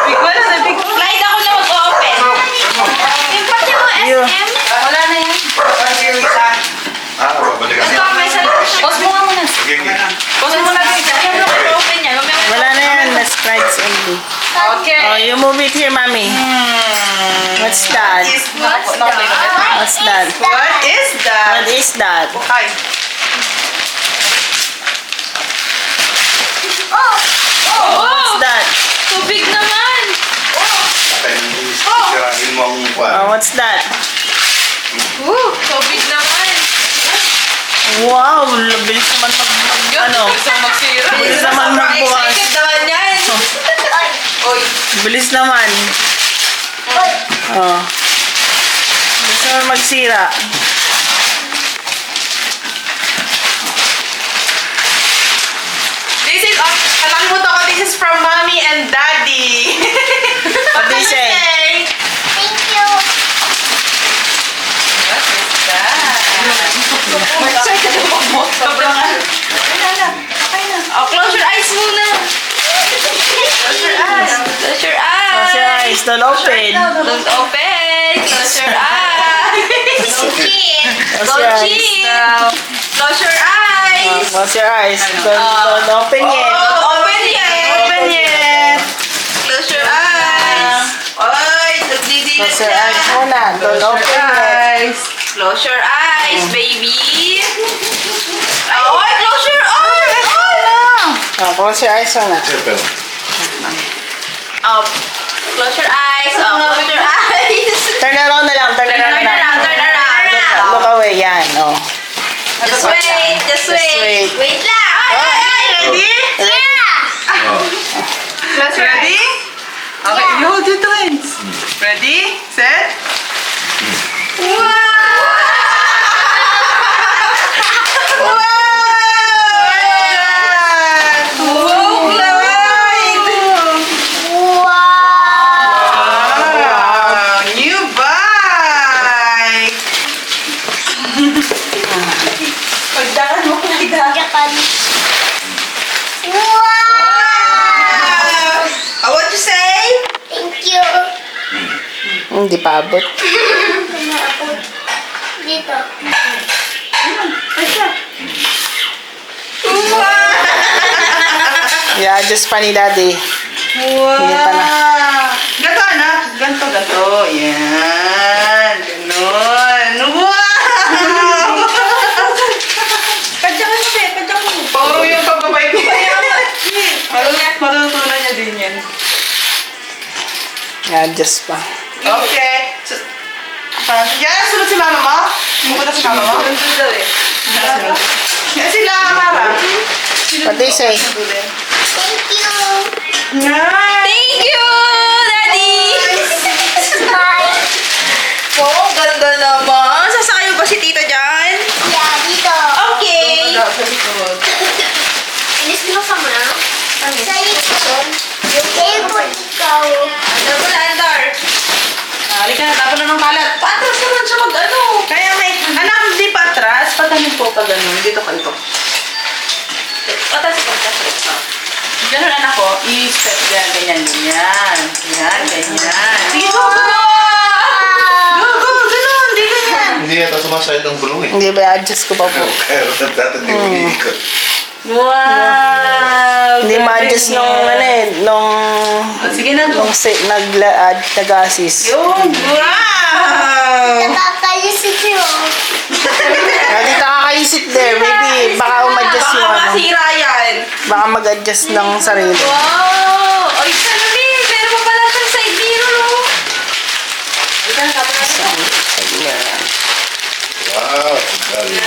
[SPEAKER 2] Big one, the big one.
[SPEAKER 5] Clyde, ako na mag-open. Yung pati mo,
[SPEAKER 1] You.
[SPEAKER 5] SM? Wala na yan.
[SPEAKER 7] babalikan
[SPEAKER 5] Ito, may sa... Pause mo nga muna.
[SPEAKER 7] Sige,
[SPEAKER 2] Nakaplay na ulit.
[SPEAKER 1] What's that?
[SPEAKER 2] What is that?
[SPEAKER 1] What is that?
[SPEAKER 2] Okay.
[SPEAKER 1] What's that?
[SPEAKER 5] Tubig naman!
[SPEAKER 7] Kaya sisirahin mo ang kwan.
[SPEAKER 1] What's that?
[SPEAKER 5] Tubig naman!
[SPEAKER 1] Wow, bilis naman ano?
[SPEAKER 2] Gusto mo magsira.
[SPEAKER 1] Bilis naman magbukas.
[SPEAKER 2] Excited naman yan. Oy.
[SPEAKER 1] Bilis naman. Oh. Bilis naman magsira.
[SPEAKER 2] This is, alam mo to ko, this is from mommy and daddy.
[SPEAKER 1] What do you say?
[SPEAKER 8] Thank you.
[SPEAKER 2] What is that? Excited ako mo. Sobrang Oh, close your eyes muna. Close your eyes. Close your eyes.
[SPEAKER 1] Close your eyes, don't open.
[SPEAKER 2] Don't open. Close your eyes.
[SPEAKER 1] Close
[SPEAKER 2] Don't
[SPEAKER 1] your eyes.
[SPEAKER 2] cheat. Close your eyes.
[SPEAKER 1] Close your eyes. Don't open yet.
[SPEAKER 2] Oh, open yet.
[SPEAKER 1] Open yet.
[SPEAKER 2] Close your eyes. Oy, nagdidilat
[SPEAKER 1] Close your eyes muna. Don't open yet.
[SPEAKER 2] Close your eyes, baby. Oy, close your eyes.
[SPEAKER 1] Close your eyes muna.
[SPEAKER 7] Pero,
[SPEAKER 2] Oh, close your eyes. Oh, close your eyes.
[SPEAKER 1] Turn around na lang. Turn
[SPEAKER 2] Turn
[SPEAKER 1] around na lang.
[SPEAKER 2] around, turn around.
[SPEAKER 1] Look away. Yan. Oh.
[SPEAKER 2] Just wait, just wait. Wait lang. Ay, ready? Close your ready? Okay, you hold your twins. Ready? Set? Wow! Wow! Wow, Clyde! Wow! New bike! Pagdakan mo, Clyde.
[SPEAKER 8] Japan. Wow!
[SPEAKER 2] What you say?
[SPEAKER 8] Thank you.
[SPEAKER 1] Hindi pa abot.
[SPEAKER 8] Dito.
[SPEAKER 1] Yeah, just pa ni daddy.
[SPEAKER 2] Wow!
[SPEAKER 1] Hindi pa na.
[SPEAKER 2] Ganto, anak. Ganto, ganto. Yan. Ganon. Wow! Padyakan mo, Pe. Padyakan mo. Puro yung pagbabay ko. Matutunan niya din yan.
[SPEAKER 1] Yeah, just pa.
[SPEAKER 2] Okay. So, yan, sunod si mama mo? Pumunta si mama mo? Sunod daw eh. Yan sila, Mara.
[SPEAKER 1] What do you say?
[SPEAKER 8] Thank you.
[SPEAKER 2] Nice!
[SPEAKER 5] Thank you, Daddy!
[SPEAKER 8] Bye.
[SPEAKER 5] Oh, ganda naman. Sasakay ba si Tita dyan?
[SPEAKER 8] Yeah, dito.
[SPEAKER 5] Okay.
[SPEAKER 8] Inis mo ka mo na? Sa likod. Yung table ikaw.
[SPEAKER 5] Ano ba, Landar?
[SPEAKER 2] Halika na, tapon na ng kalat. Patras naman siya mag-ano. Kaya may, anak, hindi patras. Patanin po pag ano, dito ka ito. Patras ko, patras ko. Ganun anak ko, i-step yan, ganyan, ganyan. Yan, ganyan. Sige, go, go! Go, go, ganun, di ganyan.
[SPEAKER 7] hindi yata sumasayad ang gulong eh.
[SPEAKER 1] Hindi ba, adjust ko pa po.
[SPEAKER 7] Kaya dati hindi umiikot.
[SPEAKER 2] Wow!
[SPEAKER 1] Hindi ma-adjust nung ano eh, nung
[SPEAKER 2] Sige na, go.
[SPEAKER 1] nag-assist.
[SPEAKER 2] Yun, wow!
[SPEAKER 8] Nakakalisip yun.
[SPEAKER 1] Hindi nakakaisip there, maybe baka ma-adjust yung
[SPEAKER 2] Baka
[SPEAKER 1] ano.
[SPEAKER 2] masira yan.
[SPEAKER 1] Baka mag-adjust ng sarili.
[SPEAKER 5] Wow! Ay, salamin! Pero pa pala siyang side mirror, oh.
[SPEAKER 2] Halika na, tapon natin.
[SPEAKER 7] Wow, ang galing.